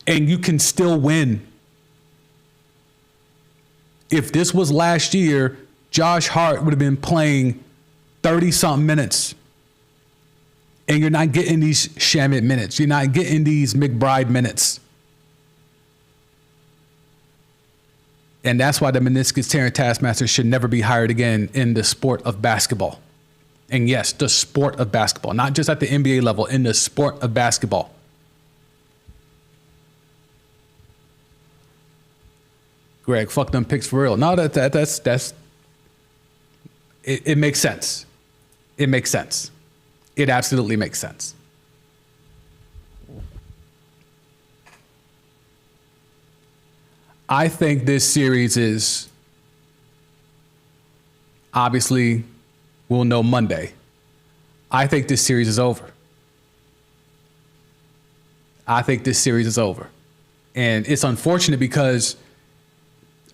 And you can still win. If this was last year, Josh Hart would have been playing 30-something minutes. And you're not getting these Shamet minutes. You're not getting these McBride minutes. And that's why the meniscus tearing taskmaster should never be hired again in the sport of basketball. And yes, the sport of basketball, not just at the NBA level, in the sport of basketball. Greg, fuck them picks for real. No, that's it makes sense. It makes sense. It absolutely makes sense. I think this series is, obviously, we'll know Monday. I think this series is over. I think this series is over. And it's unfortunate because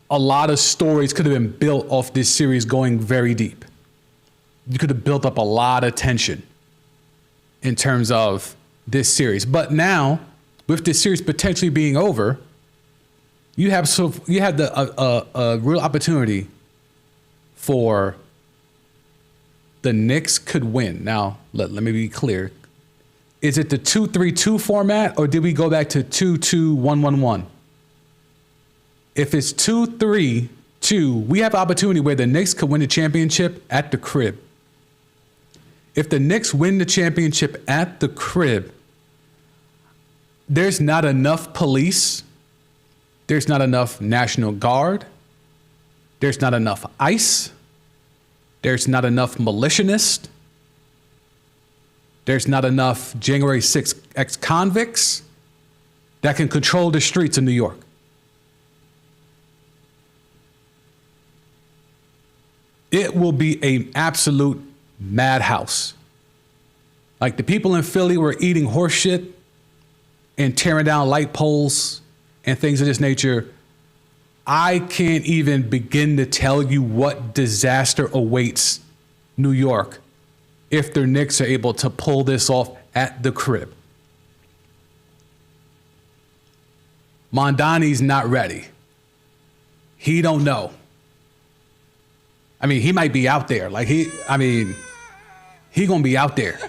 a lot of stories could have been built off this series going very deep. you could have built up a lot of tension in terms of this series. But now, with this series potentially being over, you have a real opportunity for the Knicks could win. Now, let me be clear. Is it the 2-3-2 format, or did we go back to 2-2-1-1-1? If it's 2-3-2, we have an opportunity where the Knicks could win the championship at the crib. If the Knicks win the championship at the crib, there's not enough police. There's not enough National Guard. There's not enough ICE. There's not enough militianists. There's not enough January 6th ex-convicts that can control the streets of New York. It will be an absolute madhouse. Like, the people in Philly were eating horse shit and tearing down light poles and things of this nature. I can't even begin to tell you what disaster awaits New York if the Knicks are able to pull this off at the crib. Mondani's not ready. He don't know. I mean, he might be out there. Like, he gonna be out there.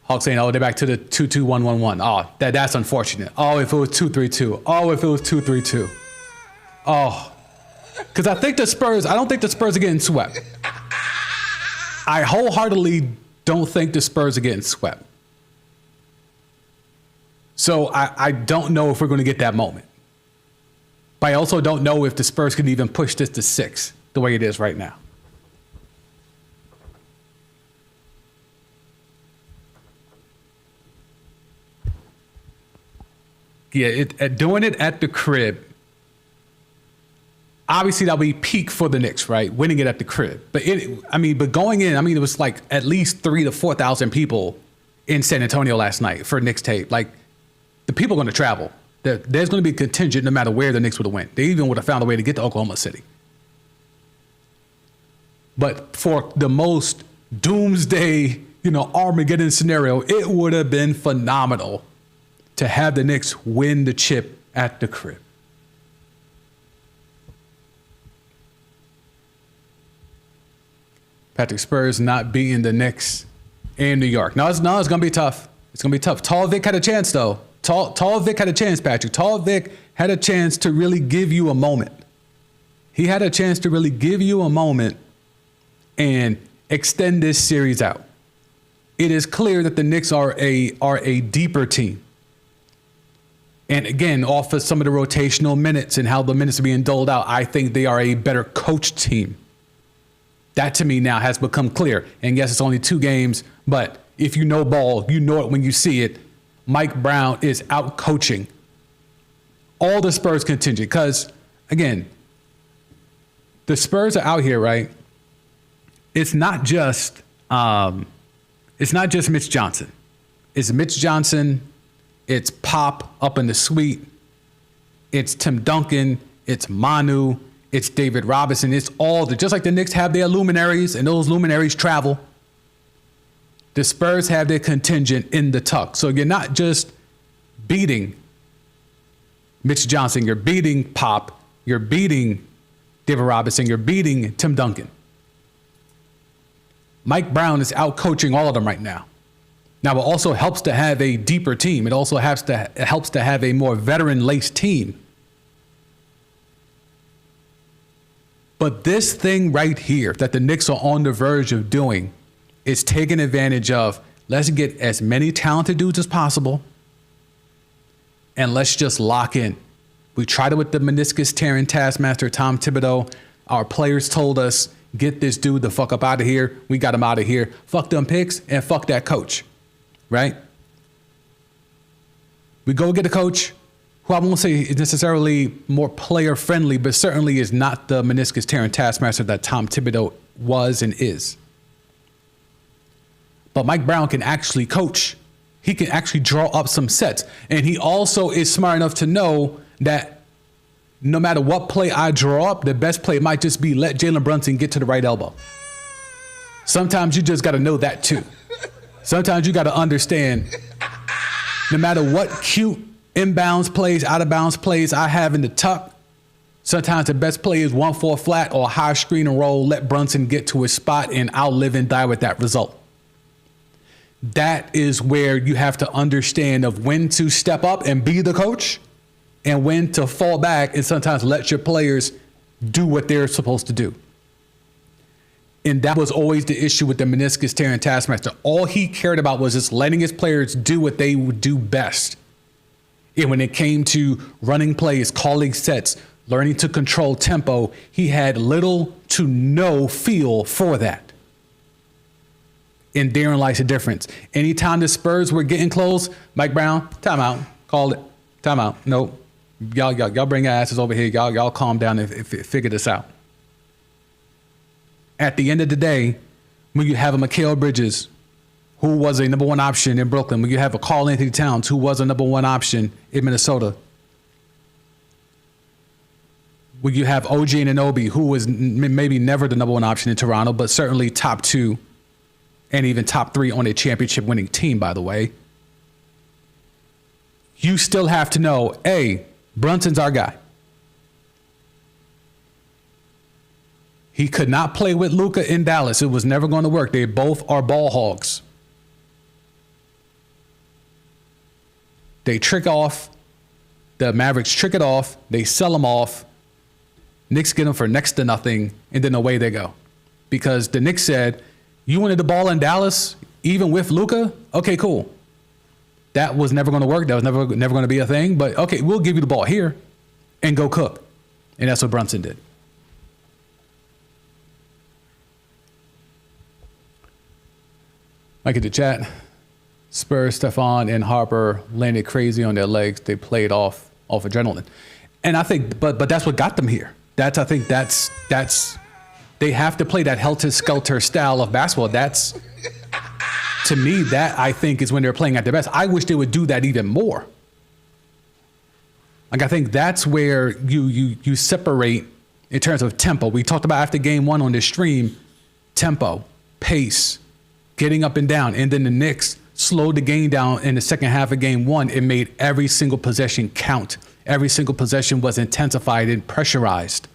Hawks saying, oh, they're back to the 2-2-1-1-1. Oh, that's unfortunate. Oh, if it was 2-3-2. Oh, if it was 2-3-2. Oh, because I don't think the Spurs are getting swept. I wholeheartedly don't think the Spurs are getting swept. So I don't know if we're going to get that moment. But I also don't know if the Spurs can even push this to 6 the way it is right now. Yeah, doing it at the crib, obviously that'll be peak for the Knicks, right? Winning it at the crib. But going in, it was like at least 3,000 to 4,000 people in San Antonio last night for Knicks tape. Like, the people are going to travel. There's going to be a contingent no matter where the Knicks would have went. They even would have found a way to get to Oklahoma City. But for the most doomsday, Armageddon scenario, it would have been phenomenal to have the Knicks win the chip at the crib. Patrick, Spurs not beating the Knicks in New York. No, it's going to be tough. It's going to be tough. Tall Vic had a chance, though. Tall Vic had a chance, Patrick. Tall Vic had a chance to really give you a moment. He had a chance to really give you a moment and extend this series out. It is clear that the Knicks are a deeper team. And again, off of some of the rotational minutes and how the minutes are being doled out, I think they are a better coached team. That to me now has become clear. And yes, it's only 2 games, but if you know ball, you know it when you see it. Mike Brown is out coaching all the Spurs contingent. Because again, the Spurs are out here, right? It's not just Mitch Johnson. It's Mitch Johnson. It's Pop up in the suite. It's Tim Duncan. It's Manu. It's David Robinson. It's just like the Knicks have their luminaries and those luminaries travel. The Spurs have their contingent in the tuck. So you're not just beating Mitch Johnson. You're beating Pop. You're beating David Robinson. You're beating Tim Duncan. Mike Brown is out coaching all of them right now. Now, it also helps to have a deeper team. It also helps to have a more veteran-laced team. But this thing right here that the Knicks are on the verge of doing is taking advantage of, let's get as many talented dudes as possible, and let's just lock in. We tried it with the meniscus tearing taskmaster, Tom Thibodeau. Our players told us, get this dude the fuck up out of here. We got him out of here. Fuck them picks and fuck that coach. Right? We go get a coach who I won't say is necessarily more player friendly, but certainly is not the meniscus tearing taskmaster that Tom Thibodeau was and is. But Mike Brown can actually coach. He can actually draw up some sets. And he also is smart enough to know that no matter what play I draw up, the best play might just be let Jalen Brunson get to the right elbow. Sometimes you just got to know that too. Sometimes you got to understand, no matter what cute inbounds plays, out of bounds plays I have in the tuck, sometimes the best play is 1-4 flat or high screen and roll. Let Brunson get to his spot and I'll live and die with that result. That is where you have to understand of when to step up and be the coach and when to fall back and sometimes let your players do what they're supposed to do. And that was always the issue with the meniscus tearing taskmaster. All he cared about was just letting his players do what they would do best. And when it came to running plays, calling sets, learning to control tempo, he had little to no feel for that. And therein lies the difference. Anytime the Spurs were getting close, Mike Brown, timeout, called it, timeout. Nope. Y'all bring your asses over here. Y'all calm down and figure this out. At the end of the day, when you have a Mikal Bridges, who was a number one option in Brooklyn, when you have a Karl Anthony Towns, who was a number one option in Minnesota, when you have OG Anunoby, who was maybe never the number one option in Toronto, but certainly top 2 and even top 3 on a championship winning team, by the way, you still have to know, A, Brunson's our guy. He could not play with Luka in Dallas. It was never going to work. They both are ball hogs. They trick off. The Mavericks trick it off. They sell them off. Knicks get them for next to nothing, and then away they go. Because the Knicks said, you wanted the ball in Dallas, even with Luka? Okay, cool. That was never going to work. That was never going to be a thing. But okay, we'll give you the ball here and go cook. And that's what Brunson did. Mike in the chat. Spurs, Stephon, and Harper landed crazy on their legs. They played off adrenaline. And I think, but that's what got them here. I think that's they have to play that helter-skelter style of basketball. That's, to me, that I think is when they're playing at their best. I wish they would do that even more. Like, I think that's where you separate in terms of tempo. We talked about after game 1 on this stream, tempo, pace, getting up and down. And then the Knicks slowed the game down in the second half of game 1. It made every single possession count. Every single possession was intensified and pressurized.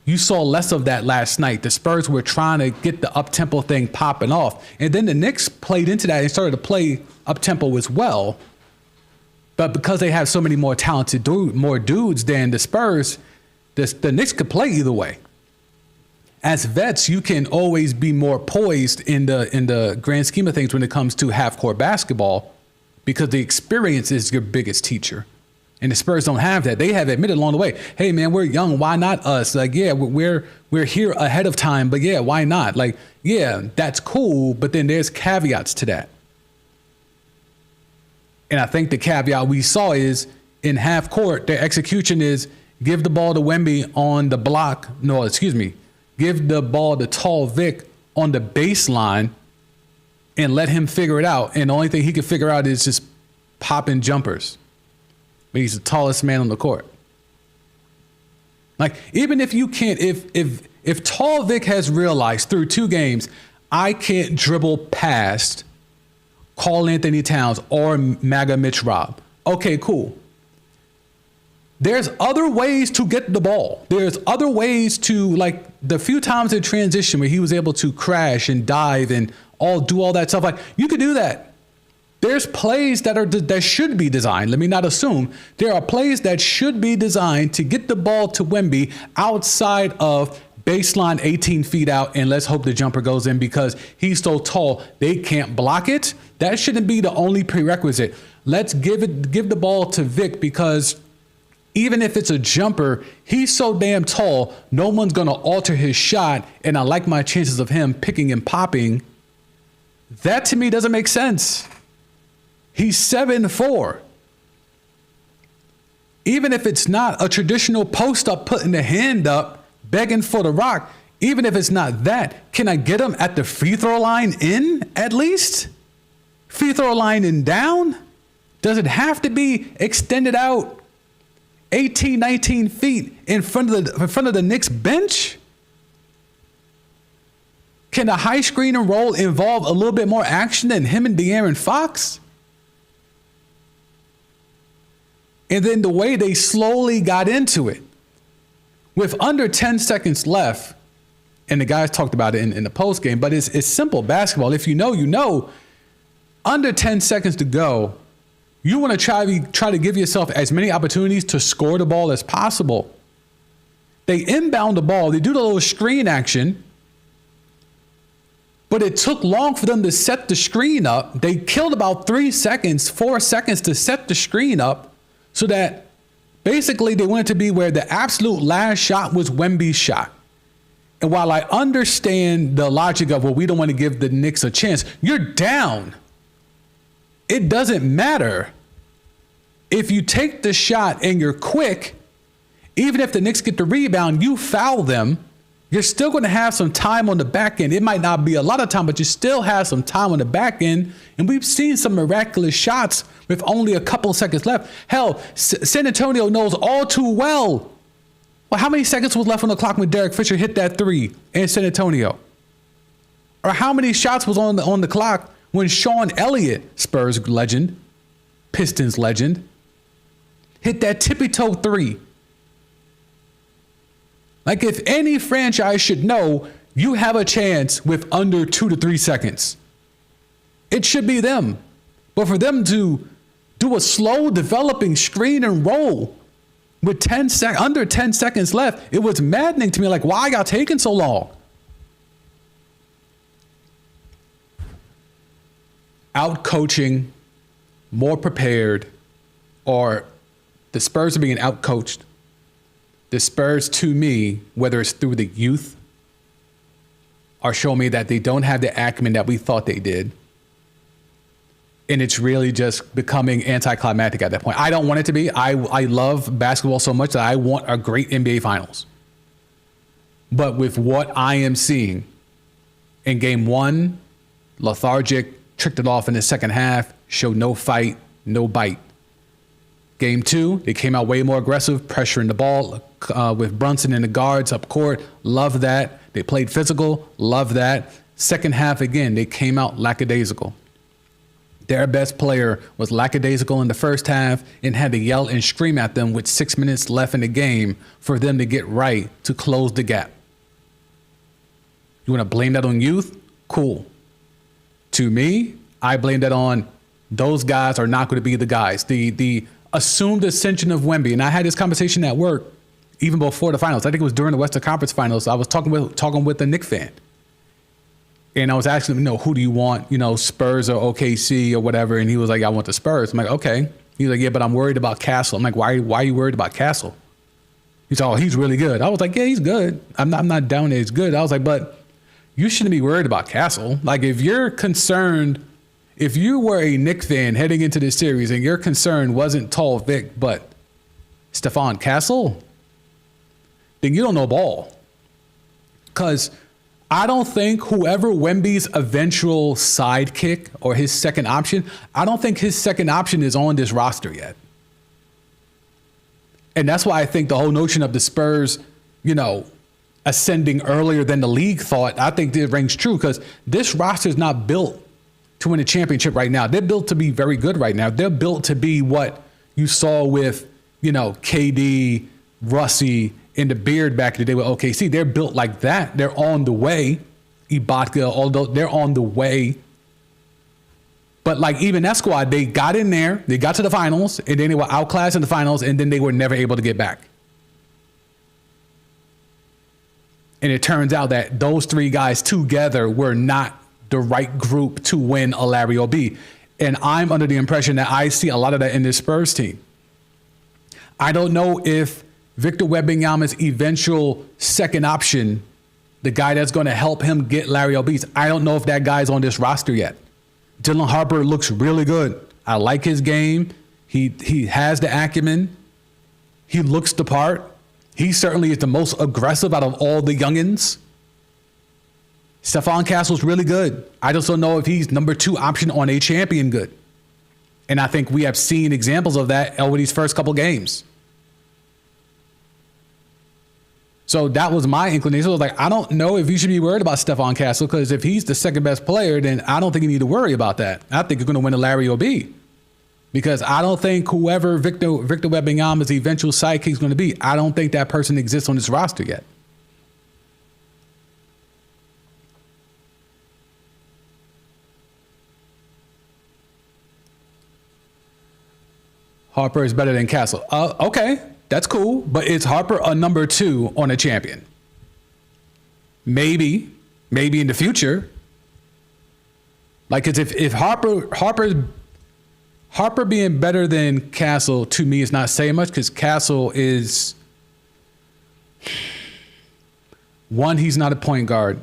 You saw less of that last night. The Spurs were trying to get the up-tempo thing popping off. And then the Knicks played into that and started to play up-tempo as well. But because they have so many more talented more dudes than the Spurs, the Knicks could play either way. As vets, you can always be more poised in the grand scheme of things when it comes to half-court basketball, because the experience is your biggest teacher. And the Spurs don't have that. They have admitted along the way, hey, man, we're young. Why not us? Like, yeah, we're here ahead of time. But, yeah, why not? Like, yeah, that's cool. But then there's caveats to that. And I think the caveat we saw is in half court, their execution is give the ball to Wemby on the block. No, excuse me. Give the ball to Tall Vic on the baseline and let him figure it out. And the only thing he can figure out is just popping jumpers. But he's the tallest man on the court. Like, even if you can't, if Tall Vic has realized through 2 games, I can't dribble past Karl Anthony Towns or MAGA Mitch Rob. Okay, cool. There's other ways to get the ball. There's other ways to, like, the few times in transition where he was able to crash and dive and do all that stuff. Like, you could do that. There's plays that should be designed. Let me not assume. There are plays that should be designed to get the ball to Wemby outside of baseline 18 feet out, and let's hope the jumper goes in because he's so tall they can't block it. That shouldn't be the only prerequisite. Let's give the ball to Vic because even if it's a jumper, he's so damn tall, no one's going to alter his shot, and I like my chances of him picking and popping. That to me doesn't make sense. He's 7'4". Even if it's not a traditional post-up, putting the hand up, begging for the rock, even if it's not that, can I get him at the free throw line in at least? Free throw line and down? Does it have to be extended out 18, 19 feet in front of the Knicks bench? Can the high screen and roll involve a little bit more action than him and De'Aaron Fox? And then the way they slowly got into it, with under 10 seconds left, and the guys talked about it in the post game, but it's simple basketball. If you know, you know. Under 10 seconds to go, you want to try to give yourself as many opportunities to score the ball as possible. They inbound the ball. They do the little screen action, but it took long for them to set the screen up. They killed about 4 seconds to set the screen up, so that basically they wanted to be where the absolute last shot was Wemby's shot. And while I understand the logic of, well, we don't want to give the Knicks a chance, you're down. It doesn't matter. If you take the shot and you're quick, even if the Knicks get the rebound, you foul them, you're still going to have some time on the back end. It might not be a lot of time, but you still have some time on the back end. And we've seen some miraculous shots with only a couple seconds left. Hell, San Antonio knows all too well. Well, how many seconds was left on the clock when Derek Fisher hit that three in San Antonio? Or how many shots was on the clock when Sean Elliott, Spurs legend, Pistons legend, hit that tippy-toe three? Like, if any franchise should know, you have a chance with under 2 to 3 seconds. It should be them. But for them to do a slow developing screen and roll with under 10 seconds left, it was maddening to me. Like, why y'all taking so long? Out coaching, more prepared, or the Spurs are being out coached. The Spurs, to me, whether it's through the youth, are showing me that they don't have the acumen that we thought they did. And it's really just becoming anticlimactic at that point. I don't want it to be. I love basketball so much that I want a great NBA Finals. But with what I am seeing in game one, lethargic, tricked it off in the second half, showed no fight, no bite. Game two, they came out way more aggressive, pressuring the ball with Brunson and the guards up court. Love that. They played physical. Love that. Second half, again, they came out lackadaisical. Their best player was lackadaisical in the first half and had to yell and scream at them with 6 minutes left in the game for them to get right to close the gap. You want to blame that on youth? Cool. To me, I blame that on those guys are not going to be the guys. The assumed ascension of Wemby, and I had this conversation at work even before the finals. I think it was during the Western Conference Finals. I was talking with a Knicks fan. And I was asking him, who do you want, Spurs or OKC or whatever? And he was like, I want the Spurs. I'm like, okay. He's like, yeah, but I'm worried about Castle. I'm like, why are you worried about Castle? He's like, oh, he's really good. I was like, yeah, he's good. I'm not down there. He's good. I was like, but you shouldn't be worried about Castle. Like, if you're concerned, if you were a Knicks fan heading into this series and your concern wasn't Tall Vic, but Stephon Castle, then you don't know ball. Because I don't think whoever Wemby's eventual sidekick or his second option, I don't think his second option is on this roster yet. And that's why I think the whole notion of the Spurs, ascending earlier than the league thought, I think it rings true, because this roster is not built to win a championship right now. They're built to be very good right now. They're built to be what you saw with, KD, Russie, in the Beard back in the day with OKC. They're built like that. They're on the way. Ibaka, although they're on the way. But like even that squad, they got in there, they got to the finals, and then they were outclassed in the finals, and then they were never able to get back. And it turns out that those three guys together were not the right group to win a Larry OB. And I'm under the impression that I see a lot of that in this Spurs team. I don't know if Victor Wembanyama's eventual second option, the guy that's going to help him get Larry O'B's, I don't know if that guy's on this roster yet. Dylan Harper looks really good. I like his game. He has the acumen. He looks the part. He certainly is the most aggressive out of all the youngins. Stephon Castle's really good. I just don't know if he's number 2 option on a champion good. And I think we have seen examples of that over these first couple games. So that was my inclination. I was like, I don't know if you should be worried about Stephon Castle, because if he's the second best player, then I don't think you need to worry about that. I think you're going to win a Larry O'B, because I don't think whoever Victor Wembanyama's eventual sidekick is going to be, I don't think that person exists on this roster yet. Harper is better than Castle. Okay, that's cool. But is Harper a number 2 on a champion? Maybe in the future. Like, cause if Harper being better than Castle, to me, is not saying much, because Castle is, one, he's not a point guard.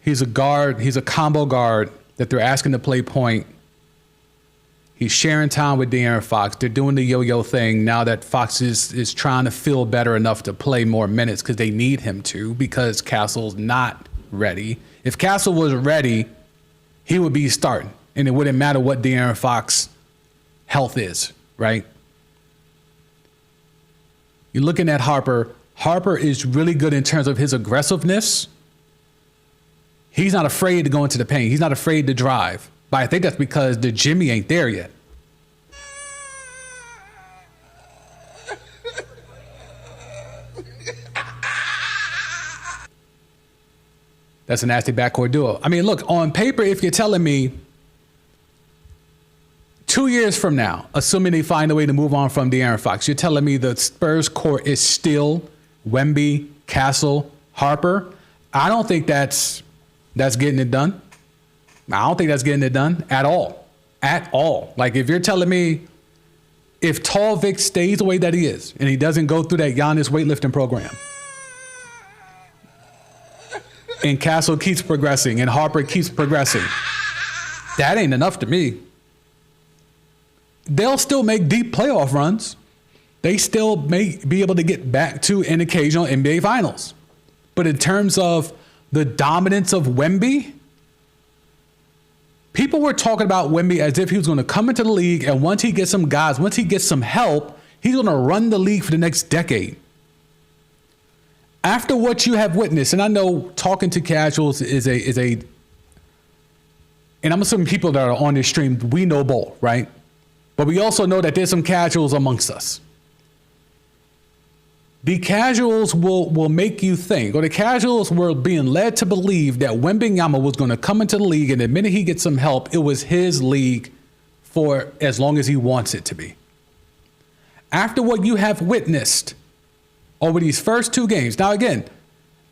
He's a guard. He's a combo guard that they're asking to play point. He's sharing time with De'Aaron Fox. They're doing the yo-yo thing now that Fox is trying to feel better enough to play more minutes, because they need him to, because Castle's not ready. If Castle was ready, he would be starting, and it wouldn't matter what De'Aaron Fox health is, right? You're looking at Harper. Harper is really good in terms of his aggressiveness. He's not afraid to go into the paint. He's not afraid to drive. But I think that's because the Jimmy ain't there yet. That's a nasty backcourt duo. I mean, look, on paper, if you're telling me 2 years from now, assuming they find a way to move on from De'Aaron Fox, you're telling me the Spurs court is still Wemby, Castle, Harper. I don't think that's getting it done. I don't think that's getting it done at all. At all. Like, if you're telling me if Tall Vic stays the way that he is and he doesn't go through that Giannis weightlifting program, and Castle keeps progressing and Harper keeps progressing, that ain't enough to me. They'll still make deep playoff runs. They still may be able to get back to an occasional NBA Finals. But in terms of the dominance of Wemby, people were talking about Wemby as if he was going to come into the league, and once he gets some guys, once he gets some help, he's going to run the league for the next decade. After what you have witnessed, and I know talking to casuals is a, and I'm assuming people that are on this stream, we know ball, right? But we also know that there's some casuals amongst us. The casuals will make you think, or the casuals were being led to believe that Wembanyama was going to come into the league, and the minute he gets some help, it was his league for as long as he wants it to be. After what you have witnessed over these first 2 games, now again,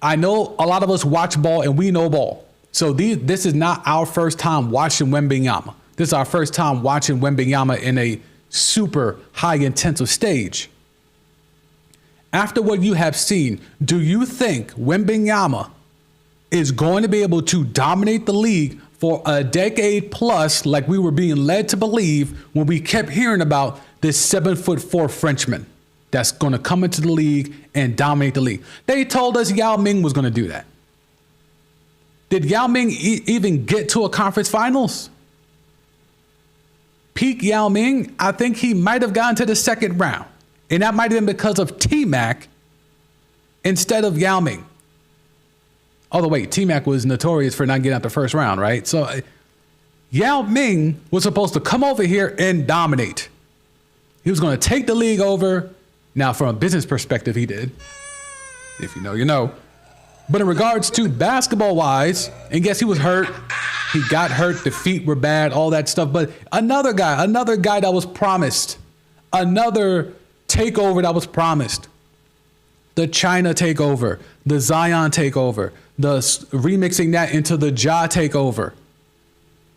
I know a lot of us watch ball and we know ball. So this is not our first time watching Wembanyama. This is our first time watching Wembanyama in a super high intensive stage. After what you have seen, do you think Wembanyama is going to be able to dominate the league for a decade plus, like we were being led to believe when we kept hearing about this 7'4" Frenchman that's going to come into the league and dominate the league? They told us Yao Ming was going to do that. Did Yao Ming even get to a conference finals? Peak Yao Ming, I think he might have gotten to the second round. And that might have been because of T-Mac instead of Yao Ming. Oh, wait, T-Mac was notorious for not getting out the first round, right? So Yao Ming was supposed to come over here and dominate. He was going to take the league over. Now, from a business perspective, he did. If you know, you know. But in regards to basketball-wise, and yes, he was hurt. He got hurt. The feet were bad, all that stuff. But another guy that was promised, another takeover that was promised, the China takeover, the Zion takeover, the remixing that into the Ja takeover,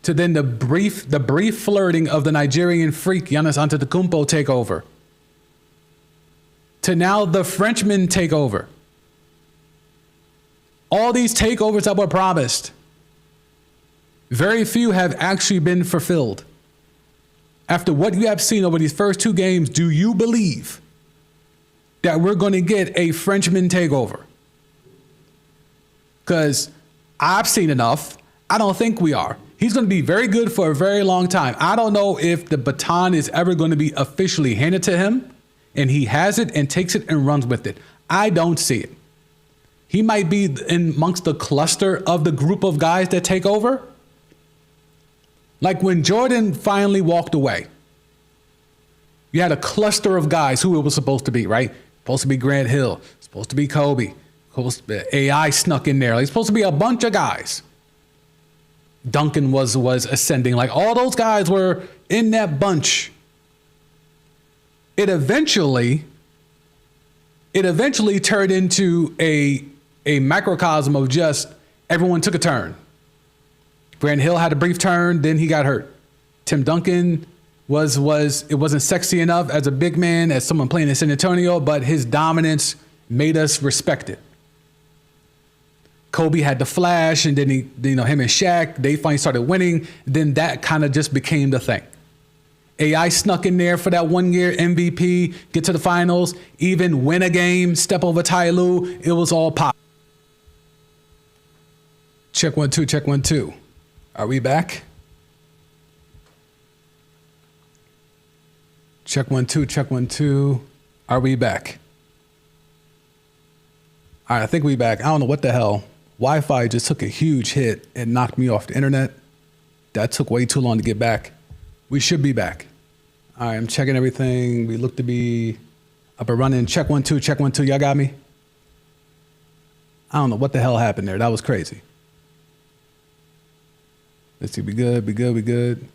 to then the brief flirting of the Nigerian freak Giannis Antetokounmpo takeover, to now the Frenchman takeover. All these takeovers that were promised, very few have actually been fulfilled. After what you have seen over these first 2 games, do you believe that we're going to get a Frenchman takeover? Because I've seen enough. I don't think we are. He's going to be very good for a very long time. I don't know if the baton is ever going to be officially handed to him and he has it and takes it and runs with it. I don't see it. He might be in amongst the cluster of the group of guys that take over. Like when Jordan finally walked away, you had a cluster of guys who it was supposed to be, right? Supposed to be Grant Hill, supposed to be Kobe, AI snuck in there. Like, supposed to be a bunch of guys. Duncan was ascending. Like all those guys were in that bunch. It eventually turned into a microcosm of just everyone took a turn. Grant Hill had a brief turn, then he got hurt. Tim Duncan it wasn't sexy enough as a big man, as someone playing in San Antonio, but his dominance made us respect it. Kobe had the flash, and then him and Shaq, they finally started winning. Then that kind of just became the thing. AI snuck in there for that 1 year MVP, get to the finals, even win a game, step over Ty Lue. It was all pop. Check 1 2, check 1 2. Are we back? Check 1 2, check 1 2. Are we back? All right, I think we back. I don't know what the hell. Wi-Fi just took a huge hit and knocked me off the internet. That took way too long to get back. We should be back. All right, I'm checking everything. We look to be up and running. Check 1 2, check 1 2. Y'all got me? I don't know what the hell happened there. That was crazy. Let's see. We good, we good, we good.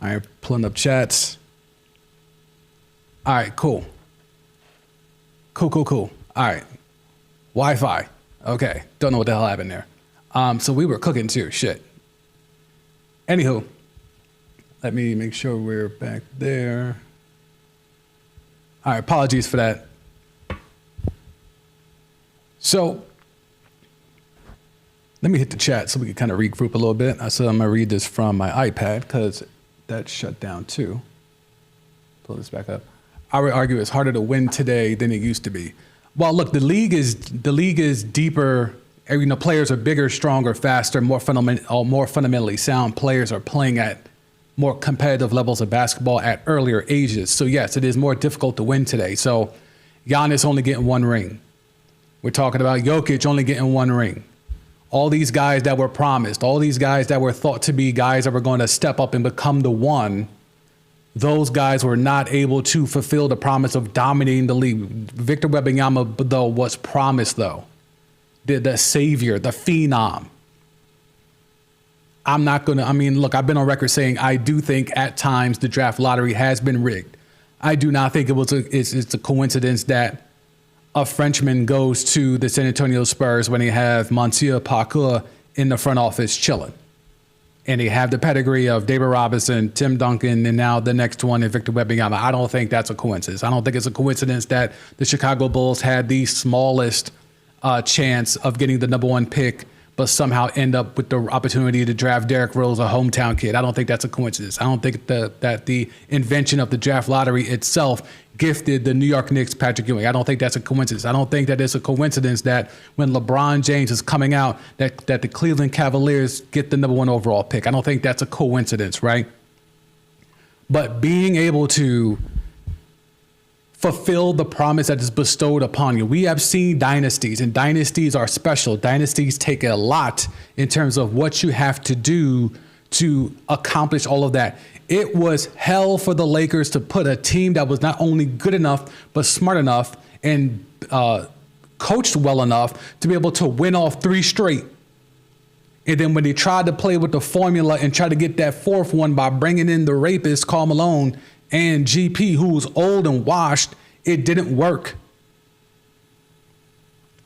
All right, pulling up chats. All right, cool. Cool. All right. Wi-Fi. Okay. Don't know what the hell happened there. So we were cooking too. Shit. Anywho, let me make sure we're back there. All right. Apologies for that. So let me hit the chat so we can kind of regroup a little bit. So I'm going to read this from my iPad because that shut down too. Pull this back up. I would argue it's harder to win today than it used to be. Well, look, the league is deeper. Players are bigger, stronger, faster, more fundamentally sound. Players are playing at more competitive levels of basketball at earlier ages. So yes, it is more difficult to win today. So Giannis only getting 1 ring. We're talking about Jokic only getting 1 ring. All these guys that were promised, all these guys that were thought to be guys that were going to step up and become the one, those guys were not able to fulfill the promise of dominating the league. Victor Wembanyama, though, was promised, though. The savior, the phenom. Look, I've been on record saying I do think at times the draft lottery has been rigged. I do not think it's a coincidence that a Frenchman goes to the San Antonio Spurs when they have Monsieur Parkour in the front office chilling. And they have the pedigree of David Robinson, Tim Duncan, and now the next one is Victor Wembanyama. I don't think that's a coincidence. I don't think it's a coincidence that the Chicago Bulls had the smallest chance of getting the number 1 pick, but somehow end up with the opportunity to draft Derrick Rose, a hometown kid. I don't think that's a coincidence. I don't think that the invention of the draft lottery itself gifted the New York Knicks Patrick Ewing. I don't think that's a coincidence. I don't think that it's a coincidence that when LeBron James is coming out, that the Cleveland Cavaliers get the number 1 overall pick. I don't think that's a coincidence, right? But being able to fulfill the promise that is bestowed upon you. We have seen dynasties, and dynasties are special. Dynasties take a lot in terms of what you have to do to accomplish all of that. It was hell for the Lakers to put a team that was not only good enough, but smart enough and coached well enough to be able to win off 3 straight. And then when they tried to play with the formula and try to get that 4th one by bringing in the rapist, Karl Malone, and GP, who was old and washed, it didn't work.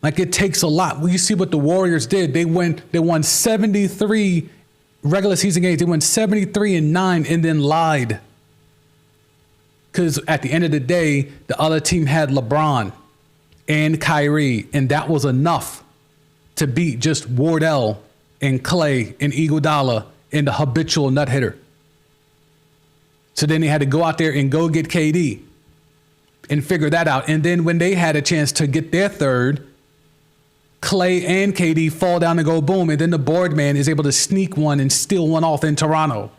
Like, it takes a lot. Well, you see what the Warriors did. They won 73 regular season games. They went 73-9 and then lied. Because at the end of the day, the other team had LeBron and Kyrie, and that was enough to beat just Wardell and Clay and Iguodala and the habitual nut hitter. So then they had to go out there and go get KD and figure that out. And then when they had a chance to get their 3rd, Clay and KD fall down and go boom. And then the board man is able to sneak one and steal one off in Toronto.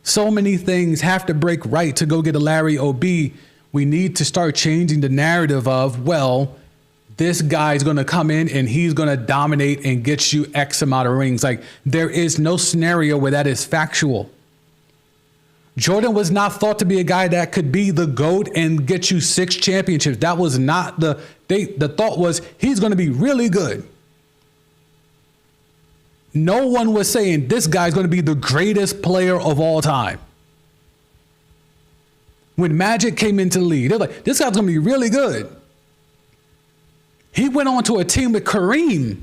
So many things have to break right to go get a Larry O.B. We need to start changing the narrative of, well, this guy's going to come in and he's going to dominate and get you X amount of rings. Like, there is no scenario where that is factual. Jordan was not thought to be a guy that could be the GOAT and get you 6 championships. That was not the thought was he's going to be really good. No one was saying this guy's going to be the greatest player of all time. When Magic came into the league, they're like, this guy's going to be really good. He went on to a team with Kareem.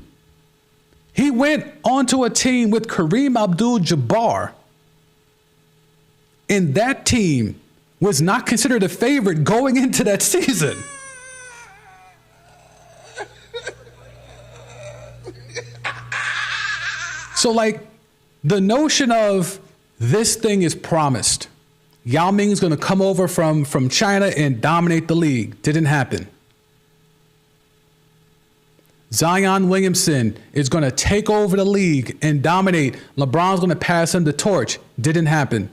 He went onto a team with Kareem Abdul-Jabbar. And that team was not considered a favorite going into that season. So, like, the notion of this thing is promised. Yao Ming's going to come over from China and dominate the league. Didn't happen. Zion Williamson is going to take over the league and dominate. LeBron's going to pass him the torch. Didn't happen.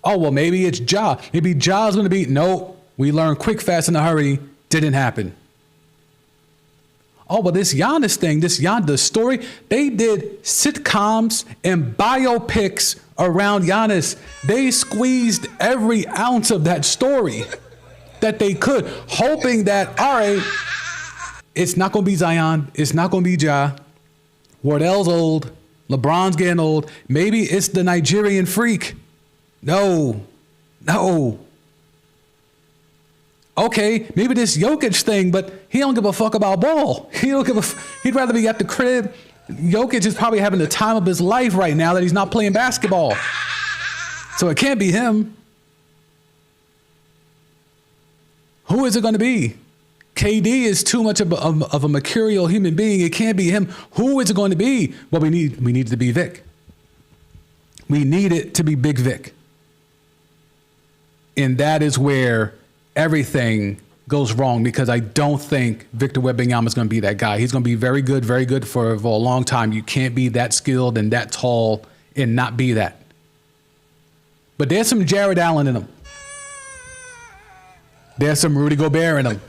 Oh, well, maybe it's Ja. Maybe Ja's going to be. No, we learn quick, fast, in a hurry. Didn't happen. Oh, well, this Giannis thing, the story, they did sitcoms and biopics around Giannis. They squeezed every ounce of that story that they could, hoping that, all right, it's not going to be Zion. It's not going to be Ja. Wardell's old. LeBron's getting old. Maybe it's the Nigerian freak. No. Okay, maybe this Jokic thing, but he don't give a fuck about ball. He'd rather be at the crib. Jokic is probably having the time of his life right now that he's not playing basketball. So it can't be him. Who is it going to be? KD is too much of a mercurial human being. It can't be him. Who is it going to be? Well, we need it to be Vic. We need it to be Big Vic. And that is where everything goes wrong, because I don't think Victor Wembanyama is going to be that guy. He's going to be very good for a long time. You can't be that skilled and that tall and not be that. But there's some Jared Allen in him. There's some Rudy Gobert in him.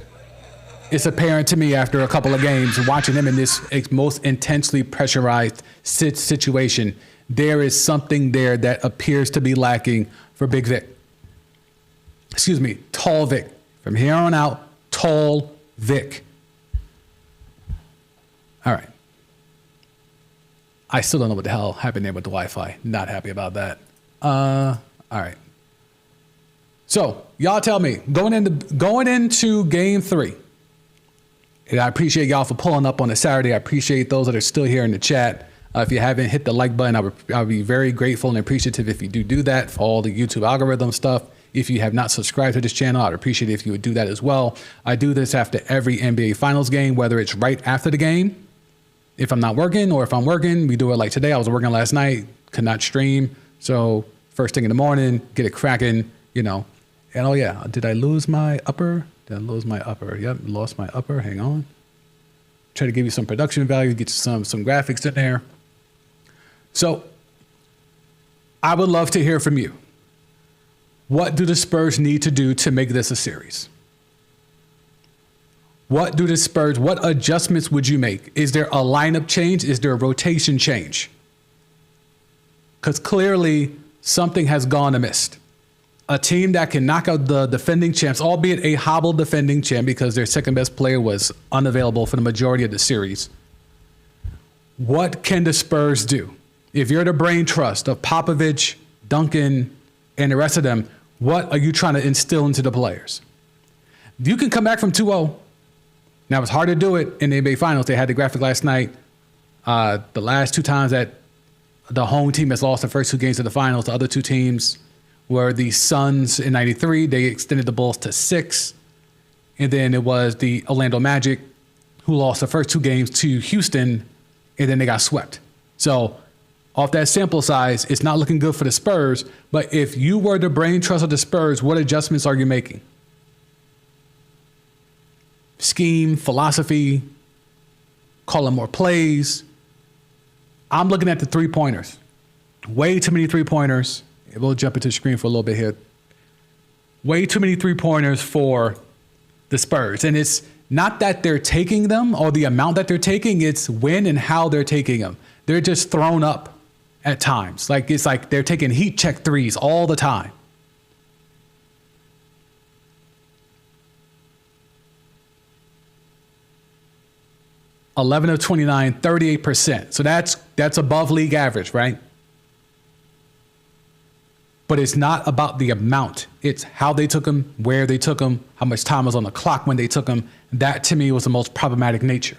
It's apparent to me after a couple of games, watching him in this most intensely pressurized situation. There is something there that appears to be lacking for Big Vic. Excuse me, Tall Vic. From here on out, Tall Vic. All right. I still don't know what the hell happened there with the Wi-Fi. Not happy about that. All right. So y'all tell me, going into game 3. And I appreciate y'all for pulling up on a Saturday. I appreciate those that are still here in the chat. If you haven't hit the like button, I would be very grateful and appreciative if you do that for all the YouTube algorithm stuff. If you have not subscribed to this channel, I'd appreciate it if you would do that as well. I do this after every NBA Finals game, whether it's right after the game, if I'm not working, or if I'm working. We do it like today. I was working last night, could not stream. So first thing in the morning, get it cracking, And oh yeah, did I lose my upper? Yep, lost my upper. Hang on. Try to give you some production value, get you some graphics in there. So I would love to hear from you. What do the Spurs need to do to make this a series? What adjustments would you make? Is there a lineup change? Is there a rotation change? Because clearly something has gone amiss. A team that can knock out the defending champs, albeit a hobbled defending champ because their second best player was unavailable for the majority of the series. What can the Spurs do? If you're the brain trust of Popovich, Duncan, and the rest of them, what are you trying to instill into the players? You can come back from 2-0. Now, it's hard to do it in the NBA Finals. They had the graphic last night. The last 2 times that the home team has lost the first 2 games of the finals, the other 2 teams were the Suns in 93. They extended the Bulls to 6. And then it was the Orlando Magic who lost the first 2 games to Houston, and then they got swept. So off that sample size, it's not looking good for the Spurs. But if you were the brain trust of the Spurs, what adjustments are you making? Scheme, philosophy, calling more plays. I'm looking at the 3-pointers. Way too many 3-pointers. We'll jump into the screen for a little bit here. Way too many 3-pointers for the Spurs. And it's not that they're taking them or the amount that they're taking, it's when and how they're taking them. They're just thrown up at times. Like it's like they're taking heat check threes all the time. (11 of 29, 38%. So that's above league average, right? But it's not about the amount. It's how they took them, where they took them, how much time was on the clock when they took them. That, to me, was the most problematic nature.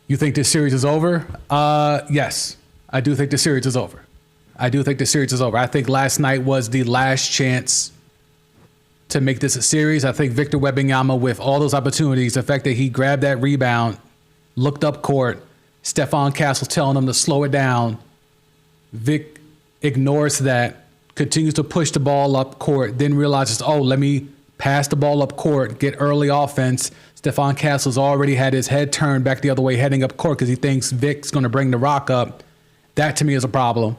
You think this series is over? Yes, I do think the series is over. I think last night was the last chance to make this a series. I think Victor Wembanyama, with all those opportunities, the fact that he grabbed that rebound, looked up court, Stephon Castle telling him to slow it down, Vic ignores that, continues to push the ball up court, then realizes, oh, let me pass the ball up court, get early offense. Stephon Castle's already had his head turned back the other way, heading up court because he thinks Vic's going to bring the rock up. That, to me, is a problem.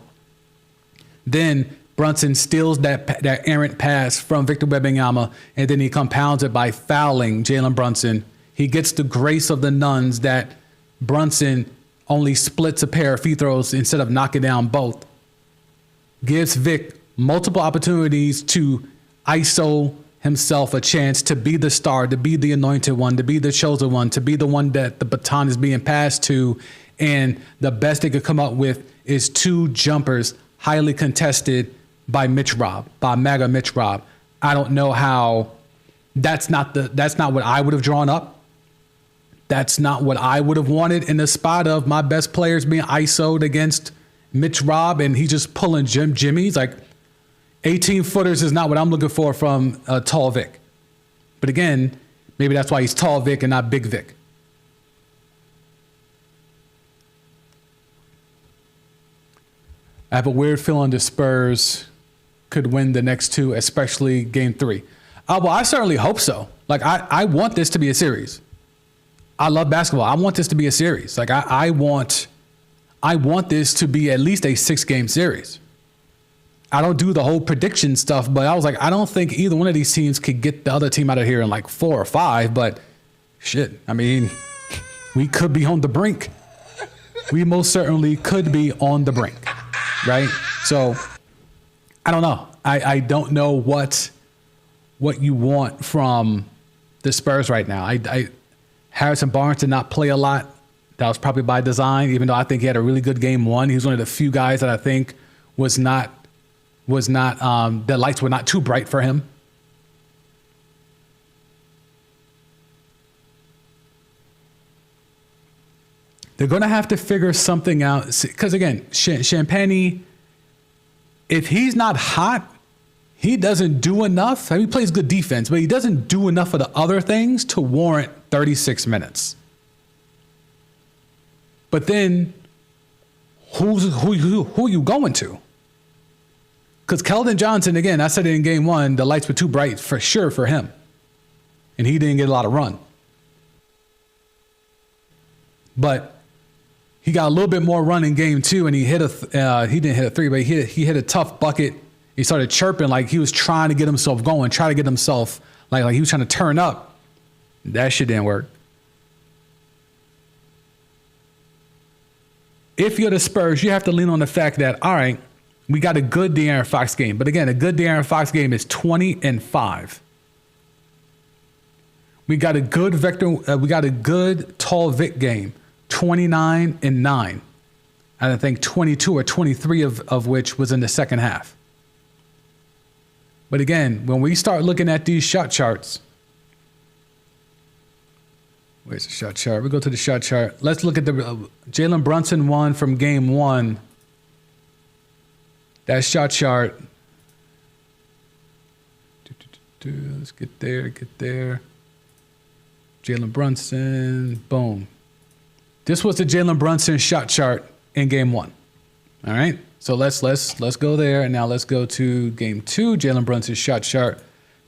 Then Brunson steals that errant pass from Victor Wembanyama, and then he compounds it by fouling Jalen Brunson. He gets the grace of the nuns that Brunson only splits a pair of free throws instead of knocking down both. Gives Vic multiple opportunities to ISO himself a chance to be the star, to be the anointed one, to be the chosen one, to be the one that the baton is being passed to. And the best they could come up with is 2 jumpers, highly contested by MAGA Mitch Rob. I don't know how that's not what I would have drawn up. That's not what I would have wanted in the spot of my best players being ISO'd against Mitch Rob, and he's just pulling jimmies. Like 18-footers is not what I'm looking for from tall Vic. But again, maybe that's why he's tall Vic and not big Vic. I have a weird feeling the Spurs could win the next 2, especially game 3. Well, I certainly hope so. Like, I want this to be a series. I love basketball. I want this to be a series. Like, I want this to be at least a 6-game series. I don't do the whole prediction stuff, but I was like, I don't think either one of these teams could get the other team out of here in like 4 or 5, but shit, I mean, we could be on the brink. We most certainly could be on the brink. Right? So I don't know. I don't know what you want from the Spurs right now. Harrison Barnes did not play a lot. That was probably by design, even though I think he had a really good game 1. He was one of the few guys that I think was not the lights were not too bright for him. They're going to have to figure something out. Because, again, Champagny, if he's not hot, he doesn't do enough. I mean, he plays good defense, but he doesn't do enough of the other things to warrant 36 minutes. But then, who are you going to? Because Keldon Johnson, again, I said it in game 1, the lights were too bright for sure for him. And he didn't get a lot of run. But he got a little bit more run in game 2, and he hit he didn't hit a 3, but he hit a tough bucket. He started chirping like he was trying to get himself going, trying to get himself like he was trying to turn up. That shit didn't work. If you're the Spurs, you have to lean on the fact that, all right, we got a good De'Aaron Fox game. But again, a good De'Aaron Fox game is 20-5. We got a good tall Vic game, 29-9. And I think 22 or 23 of which was in the second half. But again, when we start looking at these shot charts, where's the shot chart? We go to the shot chart. Let's look at the Jalen Brunson one from game 1. That shot chart. Let's get there. Jalen Brunson, boom. This was the Jalen Brunson shot chart in game 1. All right. So let's go there, and now let's go to game 2, Jalen Brunson's shot chart,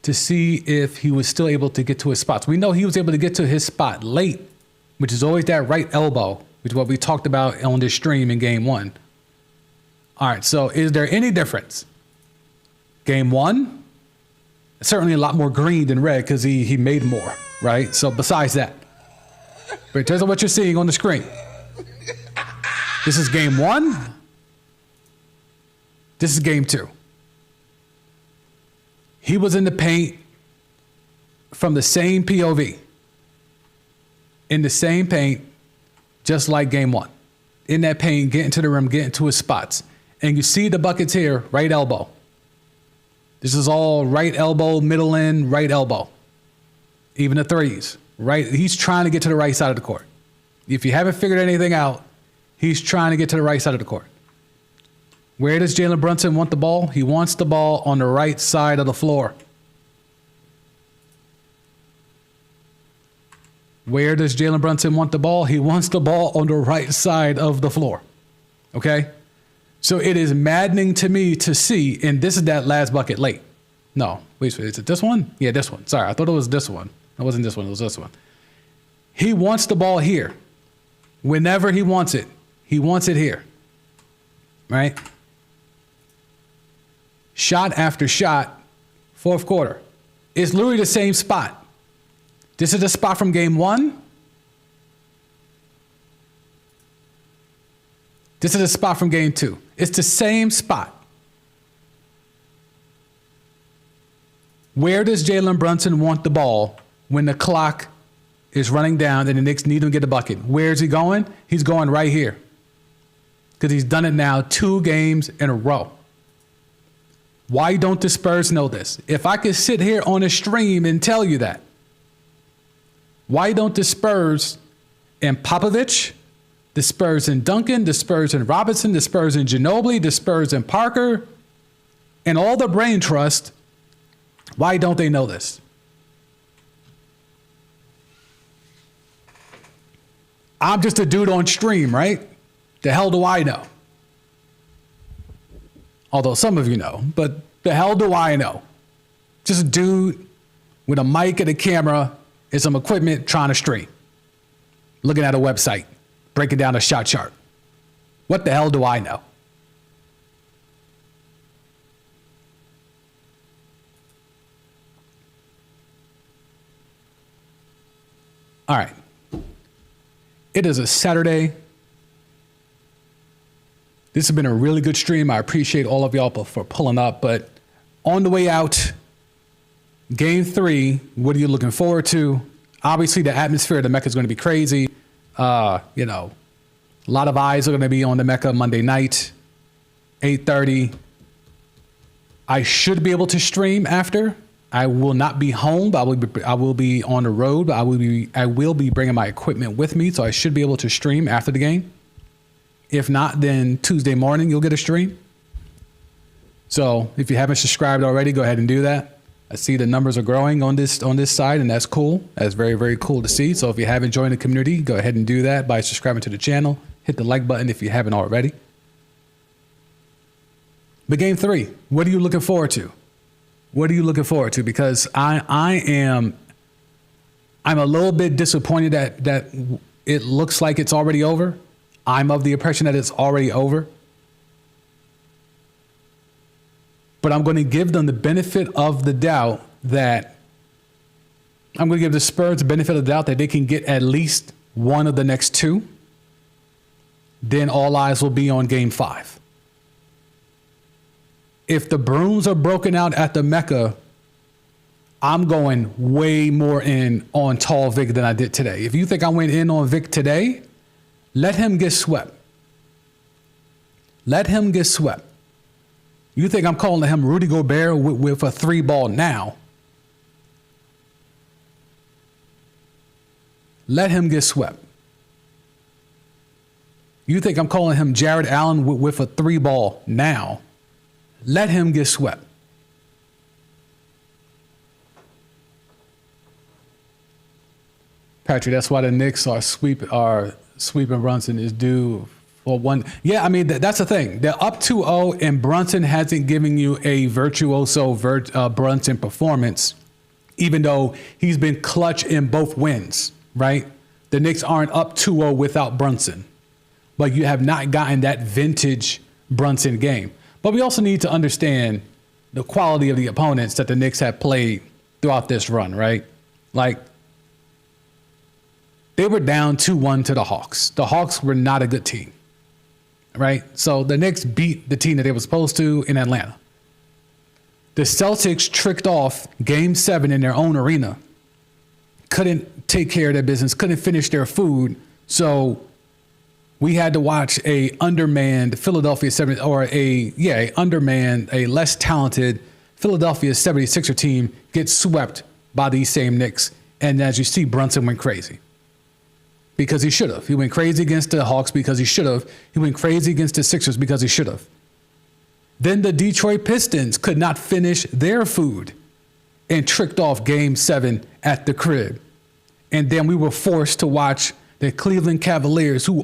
to see if he was still able to get to his spots. We know he was able to get to his spot late, which is always that right elbow, which is what we talked about on this stream in game 1. All right, so is there any difference? Game 1, certainly a lot more green than red because he made more, right? So besides that, but in terms of what you're seeing on the screen, this is game 1. This is game 2. He was in the paint from the same POV, in the same paint, just like game 1. In that paint, getting to the rim, getting to his spots. And you see the buckets here, right elbow. This is all right elbow, middle end, right elbow. Even the threes, right? He's trying to get to the right side of the court. If you haven't figured anything out, he's trying to get to the right side of the court. Where does Jalen Brunson want the ball? He wants the ball on the right side of the floor. Where does Jalen Brunson want the ball? He wants the ball on the right side of the floor. Okay? So it is maddening to me to see, and this is that last bucket late. No, wait, is it this one? Yeah, this one. Sorry, I thought it was this one. It wasn't this one, it was this one. He wants the ball here. Whenever he wants it here. Right? Shot after shot, fourth quarter. It's literally the same spot. This is the spot from game 1. This is the spot from game 2. It's the same spot. Where does Jalen Brunson want the ball when the clock is running down and the Knicks need him to get a bucket? Where is he going? He's going right here. Because he's done it now 2 games in a row. Why don't the Spurs know this? If I could sit here on a stream and tell you that, why don't the Spurs and Popovich, the Spurs and Duncan, the Spurs and Robinson, the Spurs and Ginobili, the Spurs and Parker, and all the brain trust, why don't they know this? I'm just a dude on stream, right? The hell do I know? Although some of you know, but the hell do I know? Just a dude with a mic and a camera and some equipment trying to stream. Looking at a website, breaking down a shot chart. What the hell do I know? All right. It is a Saturday. This has been a really good stream. I appreciate all of y'all for pulling up. But on the way out, game 3, what are you looking forward to? Obviously, the atmosphere of the Mecca is going to be crazy. A lot of eyes are going to be on the Mecca Monday night, 8:30. I should be able to stream after. I will not be home, but I will be on the road. But I will be bringing my equipment with me, so I should be able to stream after the game. If not, then Tuesday morning you'll get a stream. So if you haven't subscribed already, go ahead and do that. I see the numbers are growing on this side, and that's cool. That's very, very cool to see. So if you haven't joined the community, go ahead and do that by subscribing to the channel. Hit the like button if you haven't already. But game 3, what are you looking forward to? What are you looking forward to? Because I'm a little bit disappointed that it looks like it's already over. I'm of the impression that it's already over. But I'm going to give them the benefit of the doubt that I'm going to give the Spurs the benefit of the doubt that they can get at least one of the next 2. Then all eyes will be on game 5. If the brooms are broken out at the Mecca, I'm going way more in on tall Vic than I did today. If you think I went in on Vic today, let him get swept. Let him get swept. You think I'm calling him Rudy Gobert with a 3-ball now? Let him get swept. You think I'm calling him Jared Allen with a 3-ball now? Let him get swept. Patrick, that's why the Knicks are sweeping Brunson is due for one. Yeah, I mean, that's the thing. They're up 2-0, and Brunson hasn't given you a virtuoso Brunson performance, even though he's been clutch in both wins, right? The Knicks aren't up 2-0 without Brunson. but you have not gotten that vintage Brunson game. But we also need to understand the quality of the opponents that the Knicks have played throughout this run, right? Like, they were down 2-1 to the Hawks. The Hawks were not a good team, right? So the Knicks beat the team that they were supposed to in Atlanta. The Celtics tricked off Game 7 in their own arena. Couldn't take care of their business, couldn't finish their food. So we had to watch a undermanned Philadelphia 70 or a less talented Philadelphia 76er team get swept by these same Knicks. And as you see, Brunson went crazy because he should have. He went crazy against the Hawks because he should have. He went crazy against the Sixers because he should have. Then the Detroit Pistons could not finish their food and tricked off Game 7 at the crib. And then we were forced to watch the Cleveland Cavaliers, who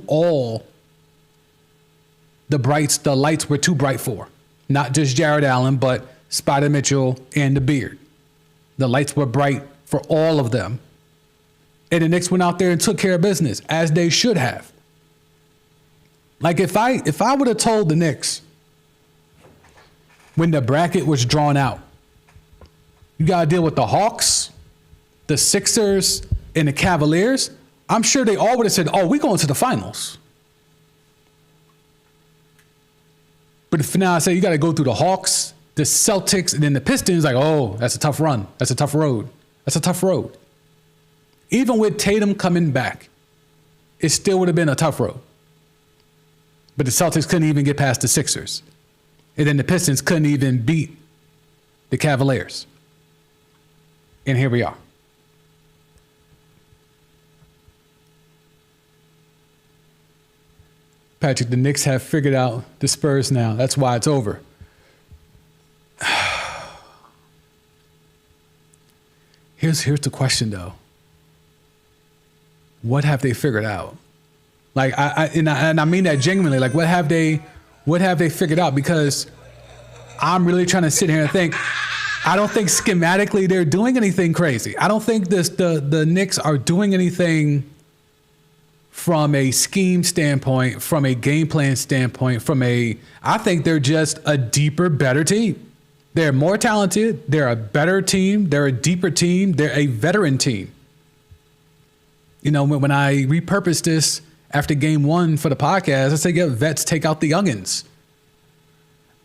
the lights were too bright for. Not just Jared Allen, but Spider Mitchell and the Beard. The lights were bright for all of them. And the Knicks went out there and took care of business, as they should have. Like, if I would have told the Knicks when the bracket was drawn out, you got to deal with the Hawks, the Sixers, and the Cavaliers, I'm sure they all would have said, oh, we're going to the finals. But if now I say you got to go through the Hawks, the Celtics, and then the Pistons, like, oh, that's a tough run. That's a tough road. That's a tough road. Even with Tatum coming back, it still would have been a tough road. But the Celtics couldn't even get past the Sixers. And then the Pistons couldn't even beat the Cavaliers. And here we are. Patrick, the Knicks have figured out the Spurs now. That's why it's over. Here's the question, though. What have they figured out? Like, I mean that genuinely. Like, what have they figured out? Because I'm really trying to sit here and think. I don't think schematically they're doing anything crazy. I don't think the Knicks are doing anything from a scheme standpoint, from a game plan standpoint, I think they're just a deeper, better team. They're more talented. They're a better team. They're a deeper team. They're a veteran team. You know, when I repurposed this after Game 1 for the podcast, I said, yeah, vets take out the youngins.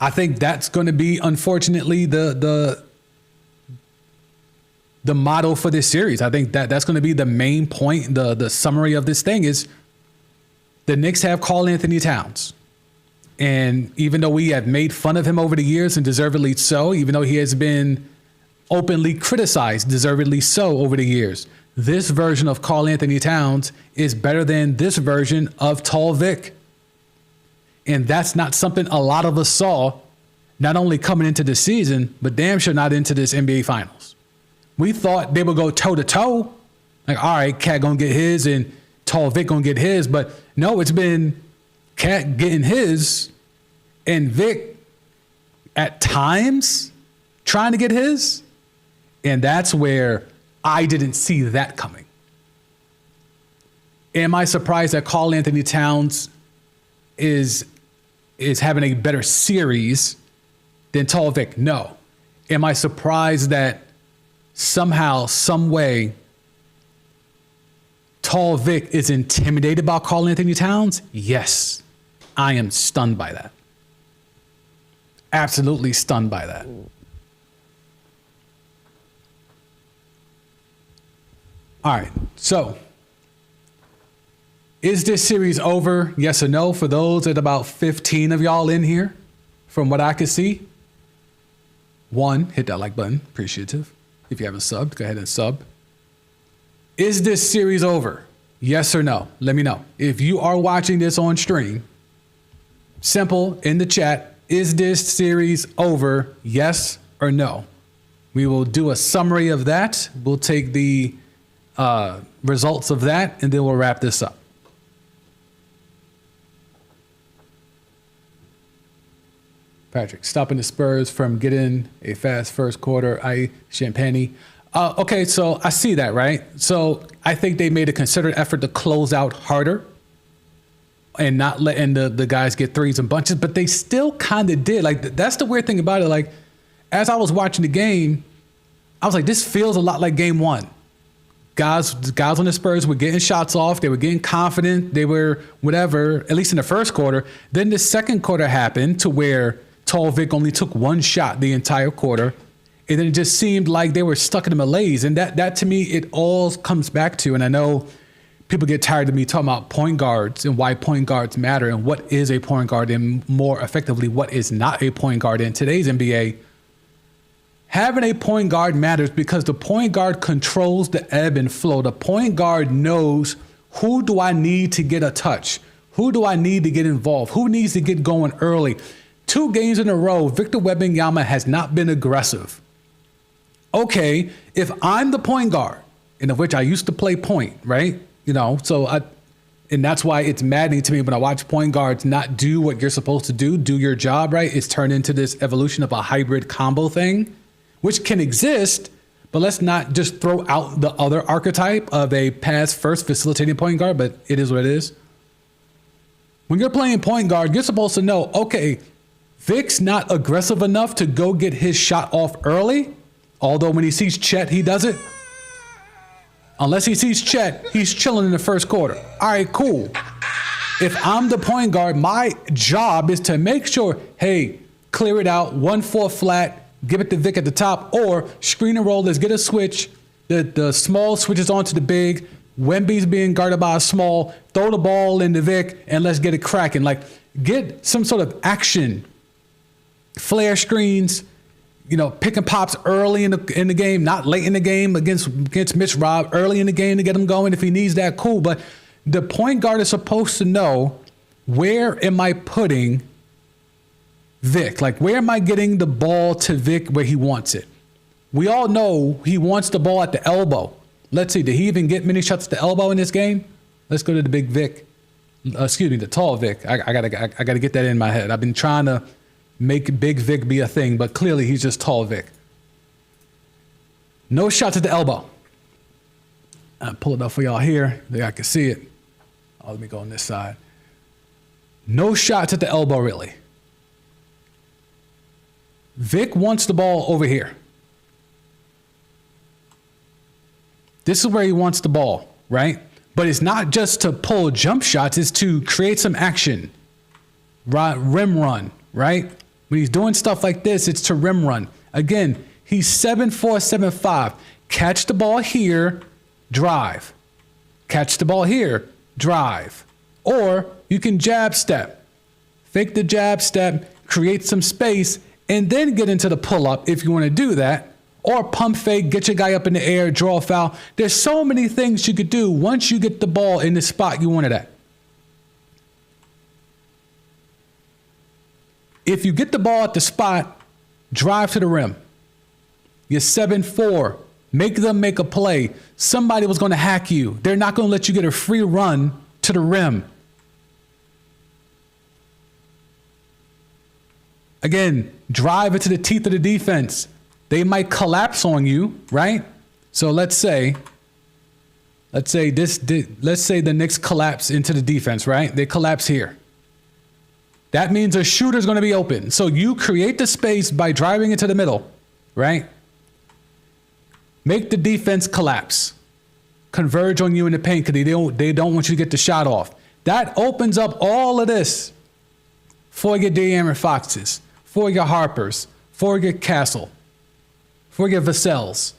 I think that's going to be, unfortunately, the model for this series. I think that's going to be the main point. The summary of this thing is the Knicks have Karl-Anthony Towns. And even though we have made fun of him over the years, and deservedly so, even though he has been openly criticized, deservedly so over the years, this version of Karl-Anthony Towns is better than this version of Tall Vic. And that's not something a lot of us saw, not only coming into the season, but damn sure not into this NBA Finals. We thought they would go toe-to-toe. Like, all right, Cat gonna get his and Tall Vic gonna get his. But no, it's been Cat getting his and Vic at times trying to get his. And that's where I didn't see that coming. Am I surprised that Karl-Anthony Towns is having a better series than Tall Vic? No. Am I surprised that somehow, some way, Tall Vic is intimidated by Karl-Anthony Towns? Yes. I am stunned by that. Absolutely stunned by that. All right. So, is this series over? Yes or no? For those at about 15 of y'all in here, from what I could see. 1, hit that like button. Appreciative. If you haven't subbed, go ahead and sub. Is this series over? Yes or no? Let me know. If you are watching this on stream, simple in the chat, is this series over? Yes or no? We will do a summary of that. We'll take the results of that, and then we'll wrap this up. Patrick, stopping the Spurs from getting a fast first quarter, Champagne. Okay, so I see that, right? So I think they made a concerted effort to close out harder. and not letting the guys get threes and bunches, but they still kind of did. Like, that's the weird thing about it. Like, as I was watching the game, I was like, this feels a lot like game one. Guys on the Spurs were getting shots off. They were getting confident. They were whatever, at least in the first quarter. Then the second quarter happened to where Tall Vic only took one shot the entire quarter. And then it just seemed like they were stuck in a malaise. And that to me, it all comes back to, and I know people get tired of me talking about point guards and why point guards matter and what is a point guard and more effectively what is not a point guard in today's NBA. Having a point guard matters because the point guard controls the ebb and flow. The point guard knows, who do I need to get a touch? Who do I need to get involved? Who needs to get going early? 2 games in a row, Victor Wembanyama has not been aggressive. Okay, if I'm the point guard, and of which I used to play point, right? And that's why it's maddening to me when I watch point guards not do what you're supposed to do your job, right? It's turned into this evolution of a hybrid combo thing, which can exist, but let's not just throw out the other archetype of a pass first facilitating point guard, but it is what it is. When you're playing point guard, you're supposed to know, okay, Vic's not aggressive enough to go get his shot off early, although when he sees Chet, he does it. Unless he sees Chet, he's chilling in the first quarter. All right, cool. If I'm the point guard, my job is to make sure, hey, clear it out, 1-4 flat, give it to Vic at the top, or screen and roll, let's get a switch. The small switches onto the big. Wemby's being guarded by a small. Throw the ball into Vic, and let's get it cracking. Like, get some sort of action. Flare screens, pick and pops early in the game, not late in the game against Mitch Rob, early in the game to get him going. If he needs that, cool. But the point guard is supposed to know, where am I putting Vic? Like, where am I getting the ball to Vic where he wants it? We all know he wants the ball at the elbow. Let's see, did he even get many shots at the elbow in this game? Let's go to the big Vic. The tall Vic. I gotta get that in my head. I've been trying to make big Vic be a thing, but clearly he's just tall Vic. No shots at the elbow. I'll pull it up for y'all here. There I can see it. Oh, let me go on this side. No shots at the elbow, really. Vic wants the ball over here. This is where he wants the ball, right? But it's not just to pull jump shots, it's to create some action. Rim run, right? When he's doing stuff like this, it's to rim run. Again, he's 7'4", 7'5". Catch the ball here, drive. Catch the ball here, drive. Or you can jab step. Fake the jab step, create some space, and then get into the pull-up if you want to do that. Or pump fake, get your guy up in the air, draw a foul. There's so many things you could do once you get the ball in the spot you want it at. If you get the ball at the spot, drive to the rim. You're 7'4". Make them make a play. Somebody was going to hack you. They're not going to let you get a free run to the rim. Again, drive into the teeth of the defense. They might collapse on you, right? So let's say the Knicks collapse into the defense, right? They collapse here. That means a shooter's going to be open. So you create the space by driving into the middle, right? Make the defense collapse. Converge on you in the paint because they don't want you to get the shot off. That opens up all of this for your De'Aaron Foxes, for your Harpers, for your Castle, for your Vassell's.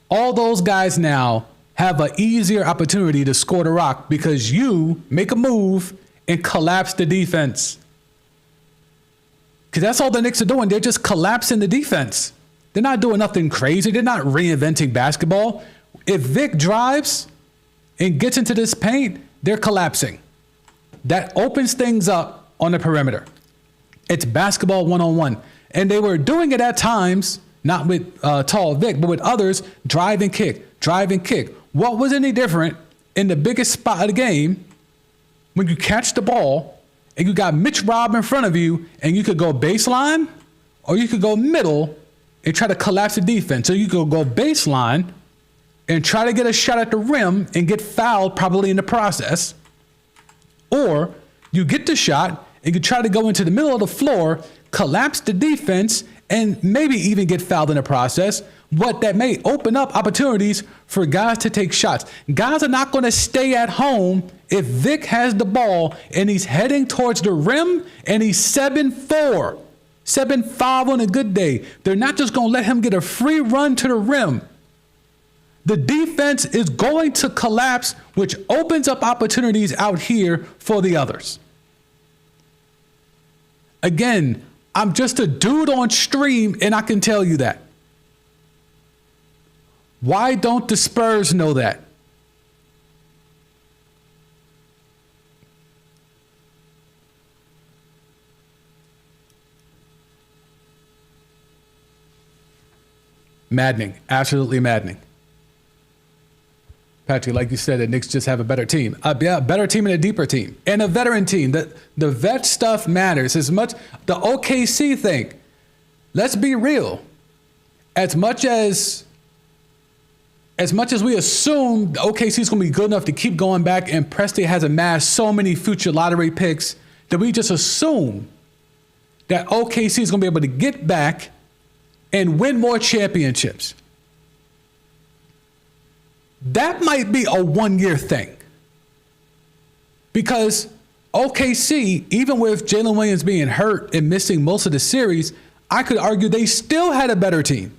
All those guys now have an easier opportunity to score the rock because you make a move and collapse the defense. Because that's all the Knicks are doing. They're just collapsing the defense. They're not doing nothing crazy. They're not reinventing basketball. If Vic drives and gets into this paint, they're collapsing. That opens things up on the perimeter. It's basketball one-on-one. And they were doing it at times, not with tall Vic, but with others, drive and kick. What was any different in the biggest spot of the game when you catch the ball and you got Mitch Rob in front of you and you could go baseline or you could go middle and try to collapse the defense. So you could go baseline and try to get a shot at the rim and get fouled probably in the process. Or you get the shot and you try to go into the middle of the floor, collapse the defense, and maybe even get fouled in the process. What that may open up opportunities for guys to take shots. Guys are not going to stay at home if Vic has the ball and he's heading towards the rim and he's 7'4", 7'5" on a good day. They're not just going to let him get a free run to the rim. The defense is going to collapse, which opens up opportunities out here for the others. Again, I'm just a dude on stream, and I can tell you that. Why don't the Spurs know that? Maddening. Absolutely maddening. Patrick, like you said, the Knicks just have a better team. A better team and a deeper team. And a veteran team. The vet stuff matters as much. The OKC thing, let's be real. As much as we assume the OKC is going to be good enough to keep going back and Presti has amassed so many future lottery picks that we just assume that OKC is going to be able to get back and win more championships. That might be a one-year thing. Because OKC, even with Jalen Williams being hurt and missing most of the series, I could argue they still had a better team.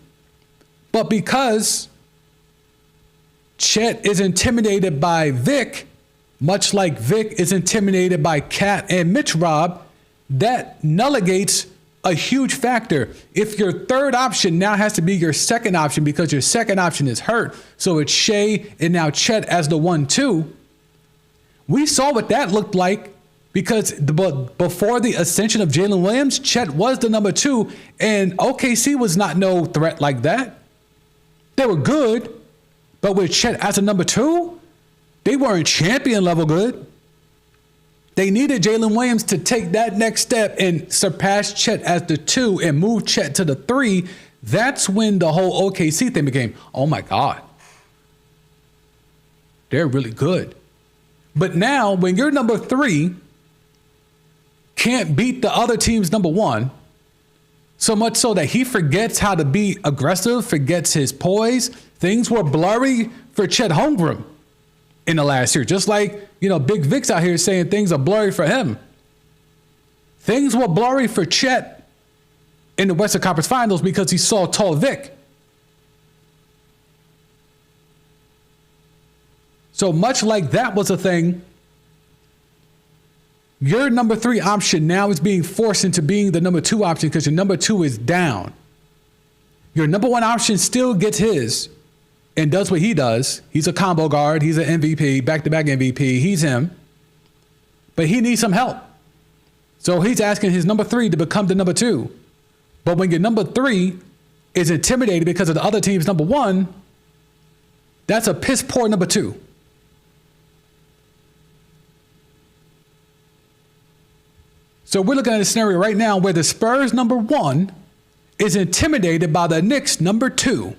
But because Chet is intimidated by Vic, much like Vic is intimidated by Cat and Mitch Rob, that nulligates a huge factor. If your third option now has to be your second option because your second option is hurt, so it's Shea and now Chet as the 1-2. We saw what that looked like because before the ascension of Jalen Williams, Chet was the number 2, and OKC was not no threat like that. They were good, but with Chet as a number 2, they weren't champion level good. They needed Jalen Williams to take that next step and surpass Chet as the 2 and move Chet to the 3. That's when the whole OKC thing became, oh my God, they're really good. But now when your number 3 can't beat the other team's number 1, so much so that he forgets how to be aggressive, forgets his poise, things were blurry for Chet Holmgren in the last year. Just like, Big Vic's out here saying things are blurry for him. Things were blurry for Chet in the Western Conference Finals because he saw tall Vic. So much like that was a thing, your number 3 option now is being forced into being the number 2 option because your number 2 is down. Your number 1 option still gets his and does what he does. He's a combo guard. He's an MVP, back-to-back MVP. He's him. But he needs some help. So he's asking his number 3 to become the number 2. But when your number 3 is intimidated because of the other team's number 1, that's a piss-poor number 2. So we're looking at a scenario right now where the Spurs number 1 is intimidated by the Knicks number 2.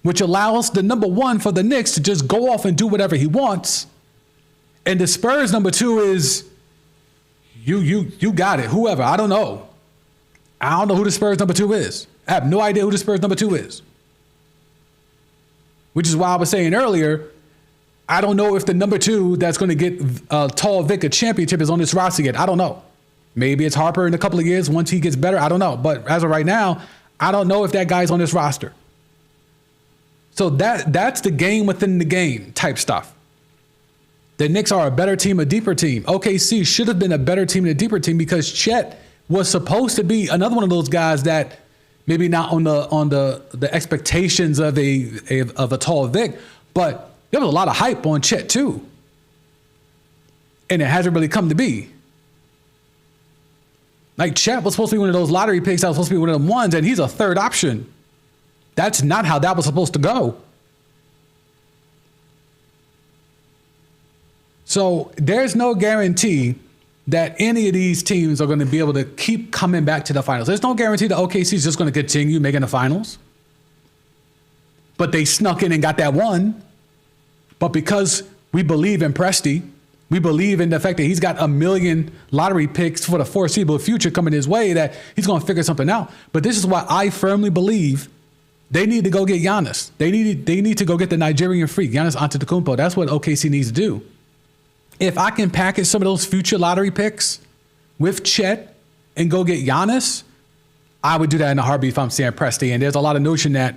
Which allows the number 1 for the Knicks to just go off and do whatever he wants. And the Spurs number 2 is, you got it, whoever, I don't know. I don't know who the Spurs number 2 is. I have no idea who the Spurs number 2 is. Which is why I was saying earlier, I don't know if the number 2 that's going to get Tall Vic a championship is on this roster yet. I don't know. Maybe it's Harper in a couple of years once he gets better. I don't know. But as of right now, I don't know if that guy's on this roster. So that's the game within the game type stuff. The Knicks are a better team, a deeper team. OKC should have been a better team and a deeper team because Chet was supposed to be another one of those guys that maybe not on the expectations of a tall Vic, but there was a lot of hype on Chet too. And it hasn't really come to be. Like Chet was supposed to be one of those lottery picks that was supposed to be one of them ones, and he's a third option. That's not how that was supposed to go. So there's no guarantee that any of these teams are going to be able to keep coming back to the finals. There's no guarantee that OKC is just going to continue making the finals. But they snuck in and got that one. But because we believe in Presti, We believe in the fact that he's got 1 million lottery picks for the foreseeable future coming his way, that he's going to figure something out. But this is why I firmly believe they need to go get Giannis. They need to go get the Nigerian freak, Giannis Antetokounmpo. That's what OKC needs to do. If I can package some of those future lottery picks with Chet and go get Giannis, I would do that in a heartbeat if I'm Sam Presti. And there's a lot of notion that,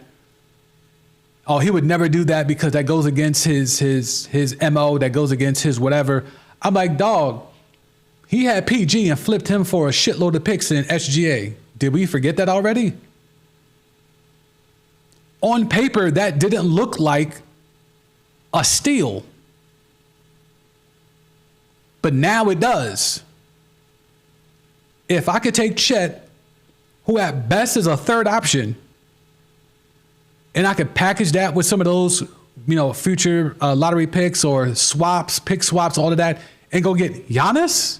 oh, he would never do that because that goes against his MO, that goes against his whatever. I'm like, dog, he had PG and flipped him for a shitload of picks in SGA. Did we forget that already? On paper, that didn't look like a steal. But now it does. If I could take Chet, who at best is a third option, and I could package that with some of those, future lottery picks or swaps, pick swaps, all of that, and go get Giannis.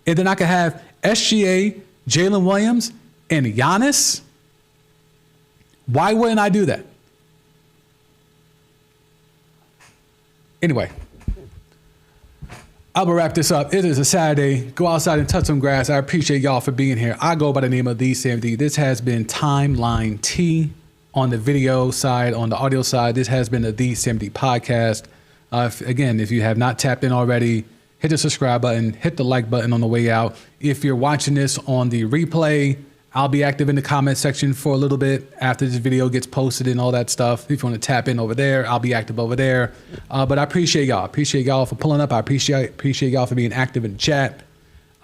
And then I could have SGA, Jalen Williams, and Giannis. Why wouldn't I do that? Anyway, I will wrap this up. It is a Saturday. Go outside and touch some grass. I appreciate y'all for being here. I go by the name of The Sam D. This has been Timeline T. On the video side, on the audio side, this has been the Sam D podcast. If you have not tapped in already, hit the subscribe button, hit the like button on the way out. If you're watching this on the replay, I'll be active in the comment section for a little bit after this video gets posted and all that stuff. If you want to tap in over there, I'll be active over there. But I appreciate y'all. Appreciate y'all for pulling up. I appreciate y'all for being active in the chat.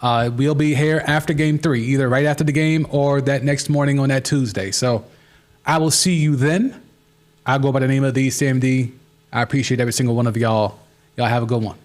We'll be here after game 3, either right after the game or that next morning on that Tuesday. So I will see you then. I go by the name of The Sam D. I appreciate every single one of y'all. Y'all have a good one.